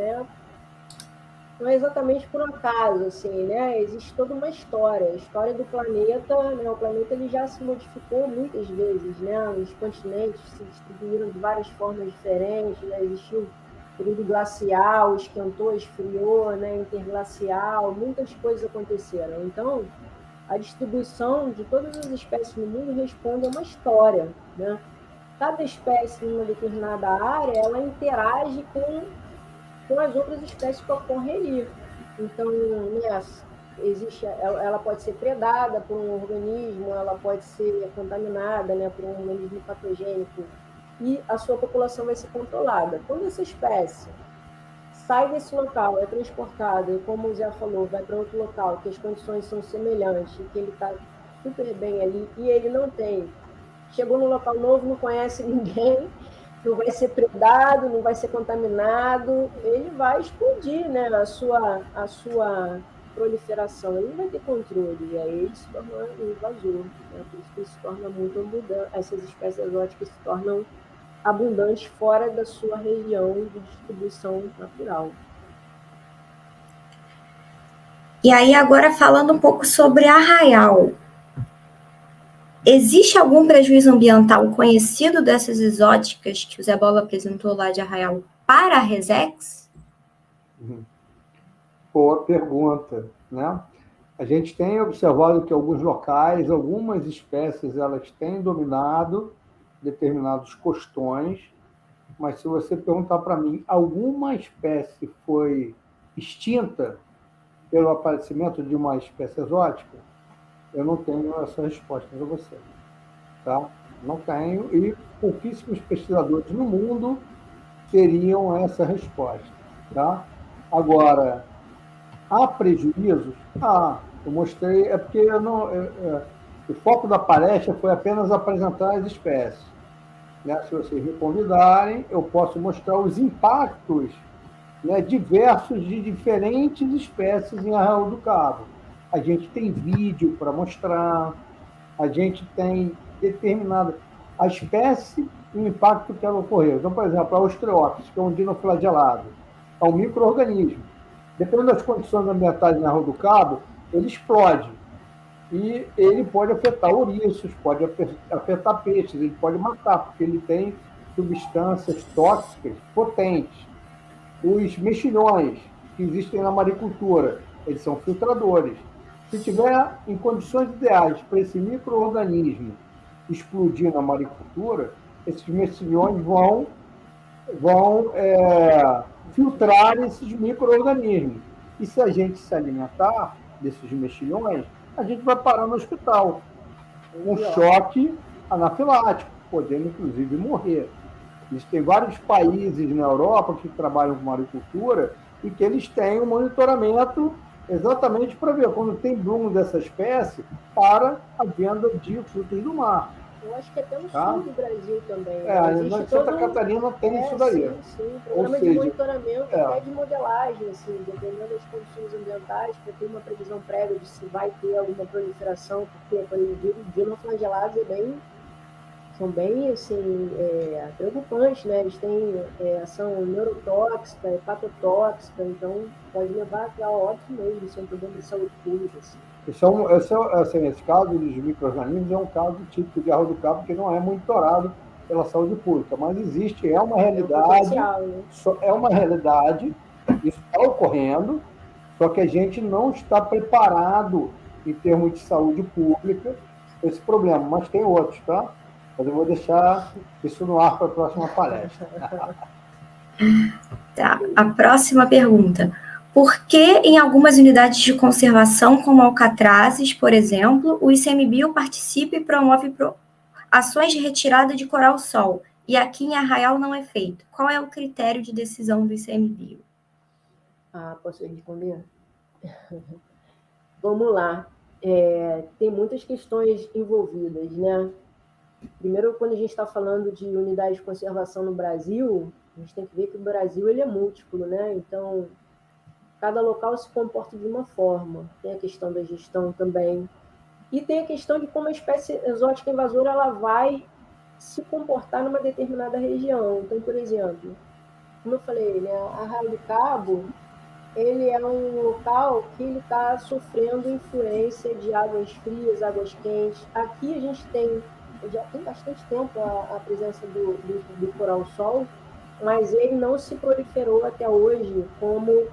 é exatamente por acaso, assim, né? Existe toda uma história. A história do planeta, né? O planeta ele já se modificou muitas vezes, né? Os continentes se distribuíram de várias formas diferentes, né? Existiu período glacial, esquentou, esfriou, né? Interglacial, muitas coisas aconteceram. Então, a distribuição de todas as espécies no mundo responde a uma história, né? Cada espécie em uma determinada área, ela interage com as outras espécies que ocorrem ali. Então, né, ela pode ser predada por um organismo, ela pode ser contaminada, né, por um organismo patogênico, e a sua população vai ser controlada. Quando essa espécie sai desse local, é transportada, e como o Zé falou, vai para outro local, que as condições são semelhantes, que ele está super bem ali, e ele não tem. Chegou num local novo, não conhece ninguém, não vai ser predado, não vai ser contaminado, ele vai explodir, né, a sua proliferação, ele não vai ter controle, e aí ele se torna um invasor, né? Por isso que ele se torna muito abundante, essas espécies exóticas se tornam abundantes fora da sua região de distribuição natural. E aí, agora falando um pouco sobre Arraial. Existe algum prejuízo ambiental conhecido dessas exóticas que o Zé Bola apresentou lá de Arraial para a Resex? Boa pergunta, né? A gente tem observado que alguns locais, algumas espécies, elas têm dominado determinados costões, mas se você perguntar para mim, alguma espécie foi extinta pelo aparecimento de uma espécie exótica? Eu não tenho essa resposta para você, tá? Não tenho, e pouquíssimos pesquisadores no mundo teriam essa resposta, tá? Agora, há prejuízos? Eu mostrei, é porque eu não, o foco da palestra foi apenas apresentar as espécies. Né? Se vocês me convidarem, eu posso mostrar os impactos, né, diversos de diferentes espécies em Arraial do Cabo. A gente tem vídeo para mostrar, a gente tem determinada a espécie e o impacto que ela ocorreu. Então, por exemplo, a Ostreopsis, que é um dinoflagelado, é um micro-organismo. Dependendo das condições ambientais em Arraial do Cabo, ele explode. E ele pode afetar ouriços, pode afetar peixes, ele pode matar, porque ele tem substâncias tóxicas potentes. Os mexilhões que existem na maricultura, eles são filtradores. Se tiver em condições ideais para esse micro-organismo explodir na maricultura, esses mexilhões vão filtrar esses micro-organismos. E se a gente se alimentar desses mexilhões, a gente vai parar no hospital. Um choque anafilático, podendo inclusive morrer. Existem vários países na Europa que trabalham com maricultura e que eles têm um monitoramento exatamente para ver quando tem bloom dessa espécie para a venda de frutos do mar. Eu acho que até no sul do Brasil também. Na Santa Catarina tem isso daí. Sim. Programa de monitoramento, até de modelagem, assim, dependendo das condições ambientais, para ter uma previsão prévia de se vai ter alguma proliferação, porque, por exemplo, dinoflagelados são bem assim, preocupantes, né? Eles têm ação neurotóxica, hepatotóxica, então pode levar a óbito mesmo, isso é um problema de saúde pública. Assim. Esse caso dos micro-organismos é um caso típico de Arraial do Cabo que não é monitorado pela saúde pública, mas existe, é uma realidade, é uma realidade, isso está ocorrendo, só que a gente não está preparado em termos de saúde pública para esse problema, mas tem outros, tá? Mas eu vou deixar isso no ar para a próxima palestra. Tá, a próxima pergunta. Por que em algumas unidades de conservação, como Alcatrazes, por exemplo, o ICMBio participa e promove ações de retirada de coral-sol, e aqui em Arraial não é feito? Qual é o critério de decisão do ICMBio? Posso responder? Vamos lá. Tem muitas questões envolvidas, né? Primeiro, quando a gente está falando de unidade de conservação no Brasil, a gente tem que ver que o Brasil ele é múltiplo, né? Então, cada local se comporta de uma forma. Tem a questão da gestão também. E tem a questão de como a espécie exótica invasora ela vai se comportar numa determinada região. Então, por exemplo, como eu falei, né, Arraial do Cabo, ele é um local que ele está sofrendo influência de águas frias, águas quentes. Aqui a gente já tem bastante tempo a presença do coral-sol, mas ele não se proliferou até hoje como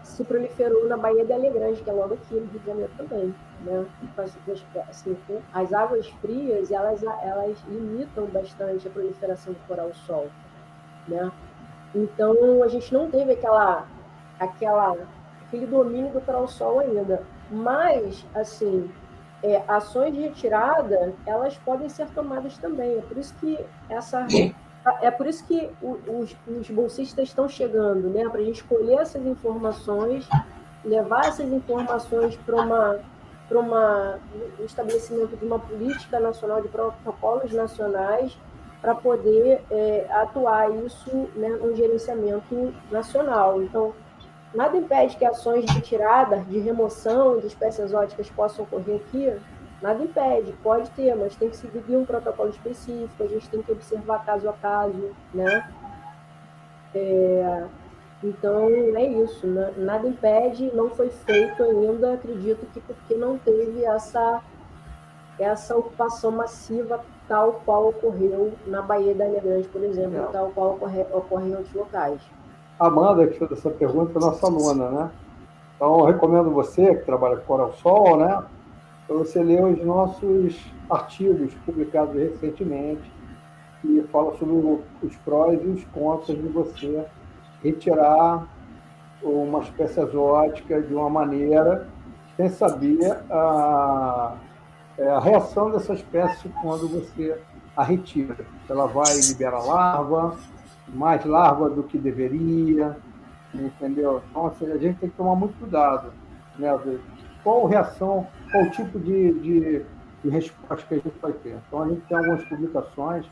se proliferou na Baía de Alegrande, que é logo aqui no Rio de Janeiro também. Né? Assim, as águas frias elas limitam bastante a proliferação do coral-sol. Né? Então, a gente não teve aquele domínio do coral-sol ainda. Mas, assim, ações de retirada, elas podem ser tomadas também. É por isso que os bolsistas estão chegando, né? Para a gente colher essas informações, levar essas informações para o estabelecimento de uma política nacional, de protocolos nacionais, para poder atuar isso, né, no gerenciamento nacional. Então, nada impede que ações de retirada, de remoção de espécies exóticas possam ocorrer aqui. Nada impede, pode ter, mas tem que seguir um protocolo específico, a gente tem que observar caso a caso, né? Então, é isso, né? Nada impede, não foi feito ainda, acredito que porque não teve essa ocupação massiva tal qual ocorreu na Baía da Alegrande, por exemplo, tal qual ocorre em outros locais. Amanda, que fez essa pergunta, é nossa aluna, né? Então, eu recomendo você, que trabalha com coral-sol, né? Para você ler os nossos artigos publicados recentemente, que falam sobre os prós e os contras de você retirar uma espécie exótica de uma maneira sem saber a reação dessa espécie quando você a retira. Ela vai liberar larva, mais larva do que deveria, entendeu? Então, assim, a gente tem que tomar muito cuidado, né? qual reação, qual tipo de resposta que a gente vai ter. Então, a gente tem algumas publicações,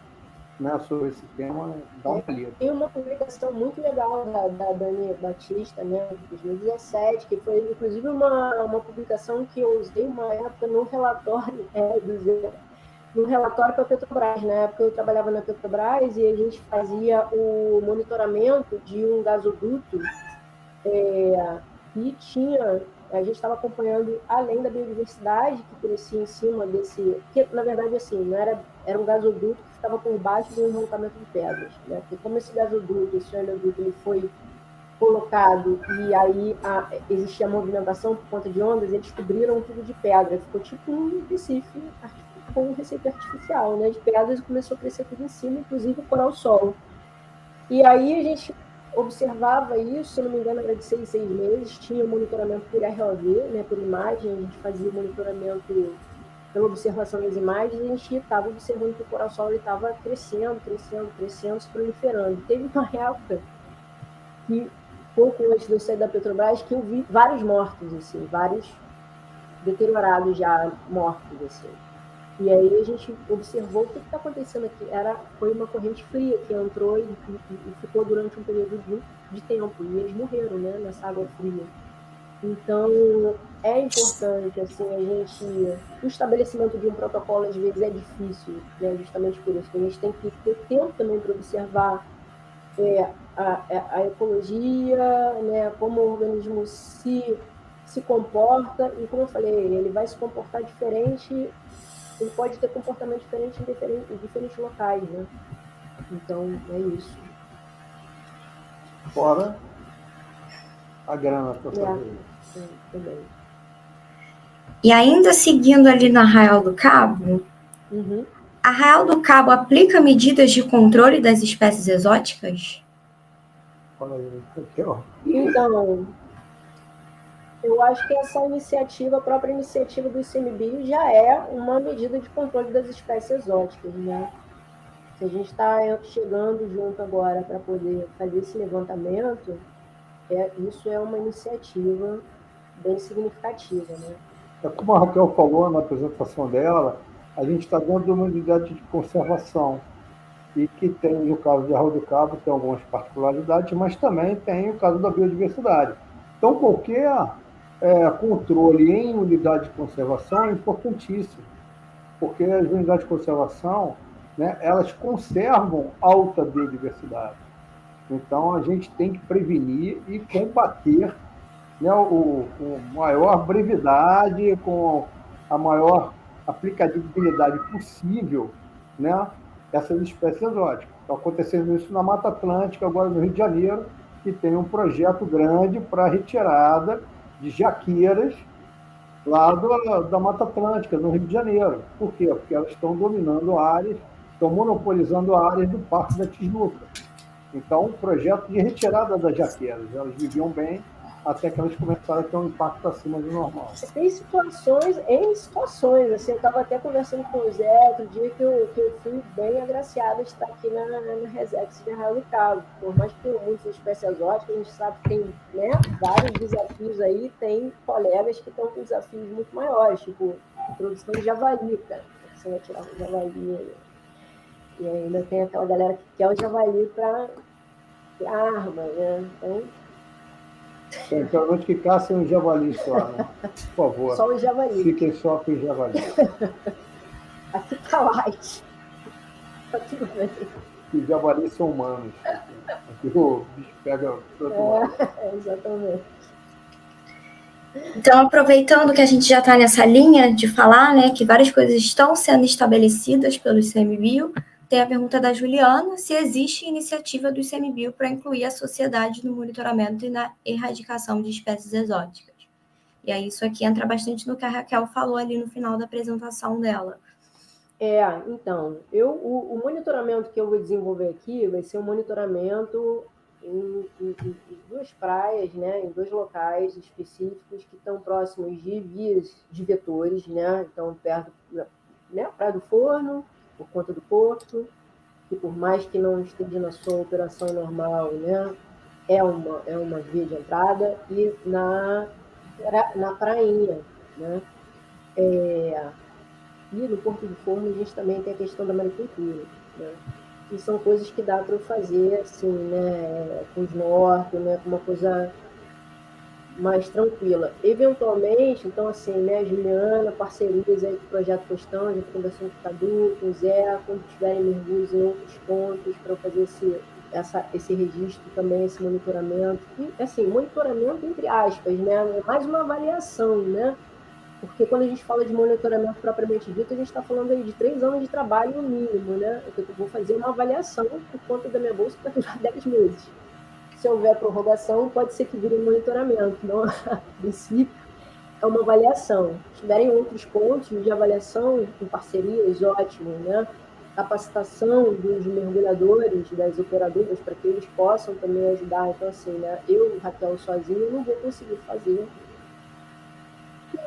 né, sobre esse tema, dá uma lida. Tem uma publicação muito legal da Dani Batista, né, de 2017, que foi, inclusive, uma publicação que eu usei uma época no relatório para a Petrobras. Na época eu trabalhava na Petrobras e a gente fazia o monitoramento de um gasoduto e a gente estava acompanhando, além da biodiversidade que crescia em cima desse, que na verdade assim, não era um gasoduto que ficava por baixo de um envolvimento de pedras, né? Porque como esse gasoduto, esse oleoduto, ele foi colocado e aí existia movimentação por conta de ondas, eles cobriram tudo de pedra, ficou tipo um Recife com um Recife artificial, né, de pedras, e começou a crescer tudo em cima, inclusive o coral-sol. E aí a gente observava isso, se não me engano, era de 6 meses, tinha monitoramento por ROV, né, por imagem, a gente fazia o monitoramento pela observação das imagens, e a gente estava observando que o coral-sol estava crescendo, se proliferando. Teve uma época que, pouco antes de eu sair da Petrobras, que eu vi vários mortos, assim, vários deteriorados já, mortos, assim. E aí a gente observou o que está acontecendo aqui. Foi uma corrente fria que entrou e ficou durante um período de tempo, e eles morreram, né, nessa água fria. Então, é importante, assim, o estabelecimento de um protocolo, às vezes, é difícil, né, justamente por isso. A gente tem que ter tempo também para observar a ecologia, né, como o organismo se comporta, e como eu falei, ele vai se comportar diferente, ele pode ter comportamento diferente em diferentes locais, né? Então, é isso. Fora a grana para fazer isso. Também. E ainda seguindo ali na Arraial do Cabo, Arraial do Cabo aplica medidas de controle das espécies exóticas? Então, eu acho que essa iniciativa, a própria iniciativa do ICMBio, já é uma medida de controle das espécies exóticas, né? Se a gente está chegando junto agora para poder fazer esse levantamento, isso é uma iniciativa bem significativa, né? Como a Raquel falou na apresentação dela, a gente está dentro de uma unidade de conservação e que tem, no caso de Arraial do Cabo, tem algumas particularidades, mas também tem o caso da biodiversidade. Então, qualquer controle em unidade de conservação é importantíssimo, porque as unidades de conservação, né, elas conservam alta biodiversidade. Então, a gente tem que prevenir e combater, né, o maior brevidade, com a maior aplicabilidade possível, né, essas espécies exóticas. Está acontecendo isso na Mata Atlântica, agora no Rio de Janeiro, que tem um projeto grande para retirada de jaqueiras lá da Mata Atlântica, no Rio de Janeiro. Por quê? Porque elas estão dominando áreas, estão monopolizando áreas do Parque da Tijuca. Então, um projeto de retirada das jaqueiras. Elas viviam bem até que elas começaram a ter um impacto acima do normal. Tem situações, assim, eu estava até conversando com o Zé outro dia que eu fui bem agraciada de estar aqui na Resex de Arraial do Cabo. Por mais que tenha muitas espécies exóticas, a gente sabe que tem, né, vários desafios aí, tem colegas que estão com desafios muito maiores, tipo a produção de javali, cara. Você vai tirar o javali aí. E ainda tem aquela galera que quer o javali para arma, né? Então, pelo menos que caçem um javali só, né? Por favor. Só o javali. Fiquem só com o javali. Aqui tá light. Tá tudo bem. Os javalis são humanos. Aqui o bicho pega todo lado. Exatamente. Então, aproveitando que a gente já está nessa linha de falar, né, que várias coisas estão sendo estabelecidas pelo ICMBio, tem a pergunta da Juliana, se existe iniciativa do ICMBio para incluir a sociedade no monitoramento e na erradicação de espécies exóticas. E aí isso aqui entra bastante no que a Raquel falou ali no final da apresentação dela. Então, o monitoramento que eu vou desenvolver aqui vai ser um monitoramento em 2 praias, né, em 2 locais específicos que estão próximos de vias de vetores, né, então perto, né, Praia do Forno, por conta do porto, que por mais que não esteja na sua operação normal, né, é uma via de entrada, e na prainha, né? E no Porto de Forno a gente também tem a questão da maricultura, né? E são coisas que dá para fazer assim, né, com esnorkel, né, com uma coisa mais tranquila. Eventualmente, então assim, né, Juliana, parcerias aí com o Projeto Costão, a gente conversou com o Cadu, com o Zé, quando tiverem mergulhos em outros pontos, para fazer esse registro também, esse monitoramento. E, assim, monitoramento entre aspas, né, é mais uma avaliação, né? Porque quando a gente fala de monitoramento propriamente dito, a gente está falando aí de 3 anos de trabalho no mínimo, né? Eu vou fazer uma avaliação por conta da minha bolsa que vai durar 10 meses. Se houver prorrogação, pode ser que vire um monitoramento. Então, a princípio, é uma avaliação. Se tiverem outros pontos de avaliação em parcerias, ótimo, né? Capacitação dos mergulhadores, das operadoras, para que eles possam também ajudar. Então, assim, né? Eu, Raquel, sozinho, não vou conseguir fazer,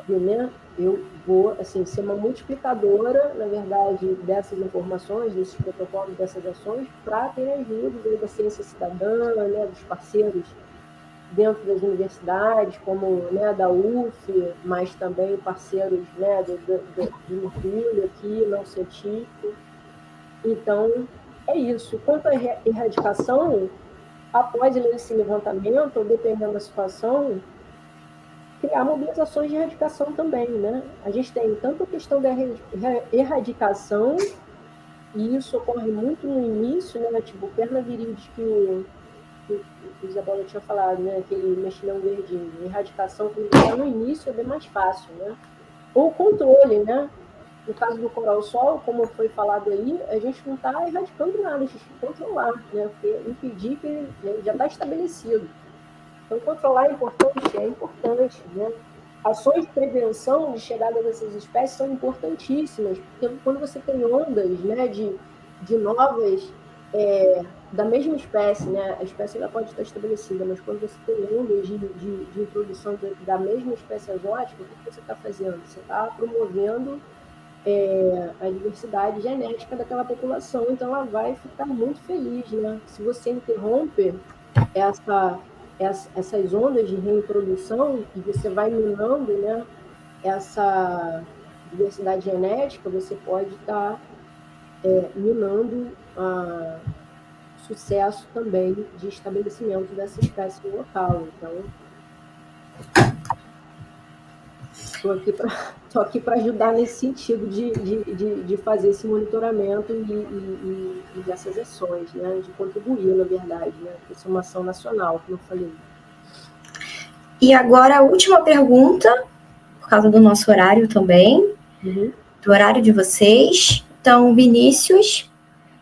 né? Eu vou, assim, ser uma multiplicadora, na verdade, dessas informações, desses protocolos, dessas ações, para ter ajuda da ciência cidadã, né, dos parceiros dentro das universidades, como, né, da UF, mas também parceiros, né, de mergulho aqui, não científico. Então, é isso. Quanto à erradicação, após esse levantamento, ou dependendo da situação, criar mobilizações de erradicação também, né? A gente tem tanto a questão da erradicação, e isso ocorre muito no início, né? Tipo, o pernavirídeos que o Isabela tinha falado, né? Aquele mexilhão verdinho. Erradicação, quando está no início, é bem mais fácil, né? Ou controle, né? No caso do coral-sol, como foi falado aí, a gente não está erradicando nada, a gente tem que controlar, né? Porque impedir que ele já está estabelecido. Então, controlar é importante, né? Ações de prevenção de chegada dessas espécies são importantíssimas, porque quando você tem ondas, né, de novas, da mesma espécie, né, a espécie ela pode estar estabelecida, mas quando você tem ondas de introdução da mesma espécie exótica, o que você está fazendo? Você está promovendo a diversidade genética daquela população, então ela vai ficar muito feliz, né? Se você interromper essas ondas de reintrodução e você vai minando, né, essa diversidade genética, você pode estar minando o sucesso também de estabelecimento dessa espécie no local. Então, estou aqui para ajudar nesse sentido de fazer esse monitoramento e dessas ações, né, de contribuir, na verdade, né, isso é uma ação nacional, como eu falei. E agora a última pergunta, por causa do nosso horário também, do horário de vocês. Então, Vinícius,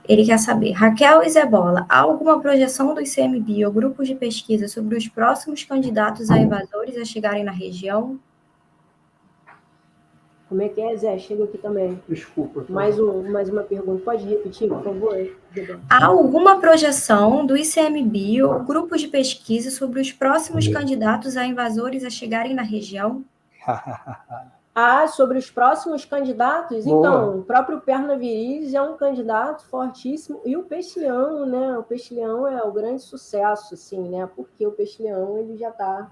ele quer saber, Raquel e Zebola, há alguma projeção do ICMBio ou grupos de pesquisa sobre os próximos candidatos a invasores a chegarem na região? Como é que é, Zé? Chega aqui também. Desculpa. Mais uma pergunta. Pode repetir, por favor? Há alguma projeção do ICMBio ou grupos de pesquisa sobre os próximos candidatos a invasores a chegarem na região? Sobre os próximos candidatos? Boa. Então, o próprio Pernaviris é um candidato fortíssimo, e o Peixe-Leão, né? O Peixe-Leão é o grande sucesso, assim, né? Porque o Peixe-Leão, ele já está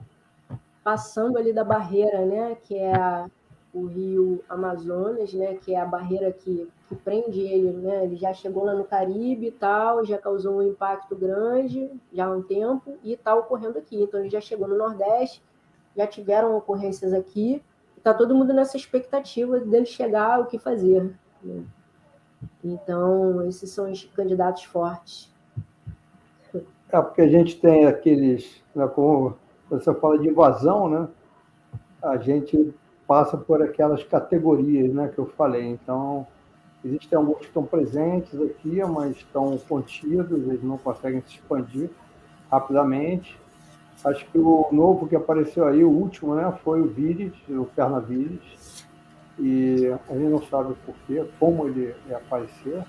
passando ali da barreira, né? Que é o rio Amazonas, né? Que é a barreira que prende ele, né? Ele já chegou lá no Caribe e tal, já causou um impacto grande, já há um tempo, e está ocorrendo aqui. Então, ele já chegou no Nordeste, já tiveram ocorrências aqui, está todo mundo nessa expectativa dele chegar, o que fazer, né? Então, esses são os candidatos fortes. Porque a gente tem aqueles, né, como você fala de invasão, né? A gente passa por aquelas categorias, né, que eu falei. Então, existem alguns que estão presentes aqui, mas estão contidos, eles não conseguem se expandir rapidamente. Acho que o novo que apareceu aí, o último, né, foi o Víris, o Pernaviris, e a gente não sabe por quê, como ele apareceu,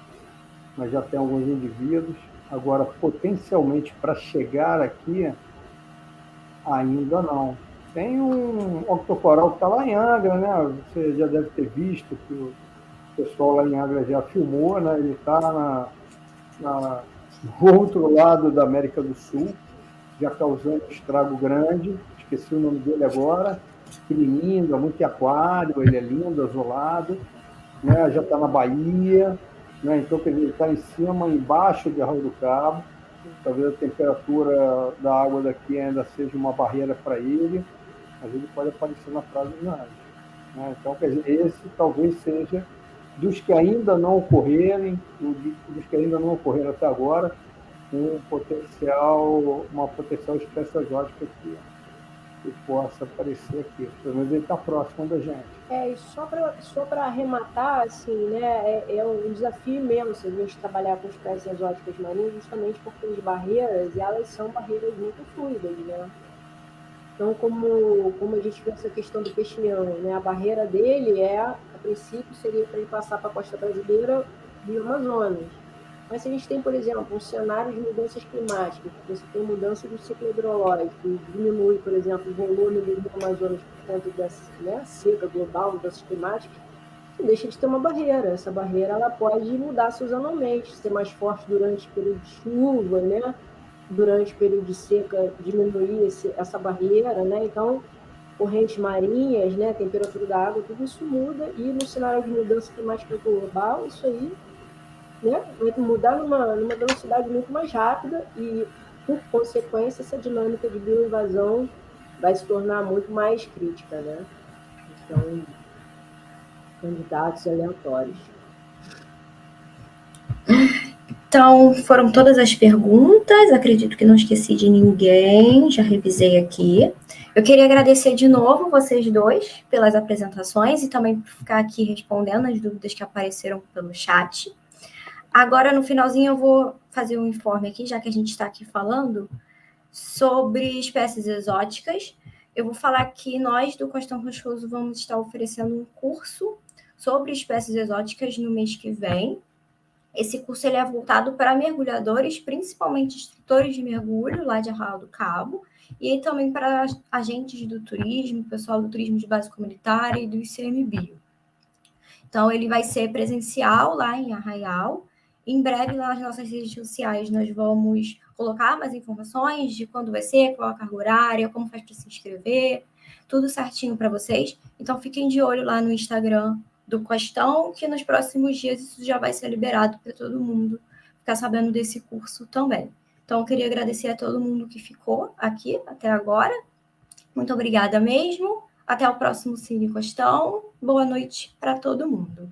mas já tem alguns indivíduos. Agora, potencialmente, para chegar aqui, ainda não. Tem um octocoral que está lá em Angra, né? Você já deve ter visto que o pessoal lá em Angra já filmou, né? Ele está no outro lado da América do Sul, já causando estrago grande, esqueci o nome dele agora, pequenininho, muito aquário, ele é lindo, azulado, né? Já está na Bahia, né? Então, quer dizer, ele está em cima, embaixo de Arraial do Cabo. Talvez a temperatura da água daqui ainda seja uma barreira para ele, mas ele pode aparecer na Praia dos Anjos, né? Então, quer dizer, esse talvez seja dos que ainda não ocorreram até agora, uma potencial espécie exótica que possa aparecer aqui. Pelo menos ele está próximo da gente. E só para arrematar, assim, né, é um desafio imenso a gente trabalhar com espécies exóticas marinhas, justamente porque as barreiras, elas são barreiras muito fluidas, né? Então, como a gente vê essa questão do peixe-leão, né, a barreira dele a princípio, seria para ele passar para a costa brasileira e Amazonas. Mas se a gente tem, por exemplo, um cenário de mudanças climáticas, você tem mudança do ciclo hidrológico, diminui, por exemplo, o volume do Rio Amazonas por conta dessa, né, seca global, mudanças climáticas, você deixa de ter uma barreira. Essa barreira ela pode mudar sazonalmente, ser mais forte durante o período de chuva, né? Durante o período de seca, diminuir essa barreira, né? Então, correntes marinhas, né? Temperatura da água, tudo isso muda, e no cenário de mudança climática global, isso aí, né, vai mudar numa velocidade muito mais rápida e, por consequência, essa dinâmica de bioinvasão vai se tornar muito mais crítica, né? Então, candidatos aleatórios. Então, foram todas as perguntas, acredito que não esqueci de ninguém, já revisei aqui. Eu queria agradecer de novo vocês dois pelas apresentações e também por ficar aqui respondendo as dúvidas que apareceram pelo chat. Agora, no finalzinho, eu vou fazer um informe aqui, já que a gente está aqui falando sobre espécies exóticas. Eu vou falar que nós, do Costão Rochoso, vamos estar oferecendo um curso sobre espécies exóticas no mês que vem. Esse curso ele é voltado para mergulhadores, principalmente instrutores de mergulho lá de Arraial do Cabo, e também para agentes do turismo, pessoal do turismo de base comunitária e do ICMBio. Então, ele vai ser presencial lá em Arraial. Em breve, lá nas nossas redes sociais, nós vamos colocar mais informações de quando vai ser, qual a carga horária, como faz para se inscrever, tudo certinho para vocês. Então, fiquem de olho lá no Instagram do Costão, que nos próximos dias isso já vai ser liberado para todo mundo ficar sabendo desse curso também. Então, eu queria agradecer a todo mundo que ficou aqui até agora. Muito obrigada mesmo. Até o próximo Cine Costão. Boa noite para todo mundo.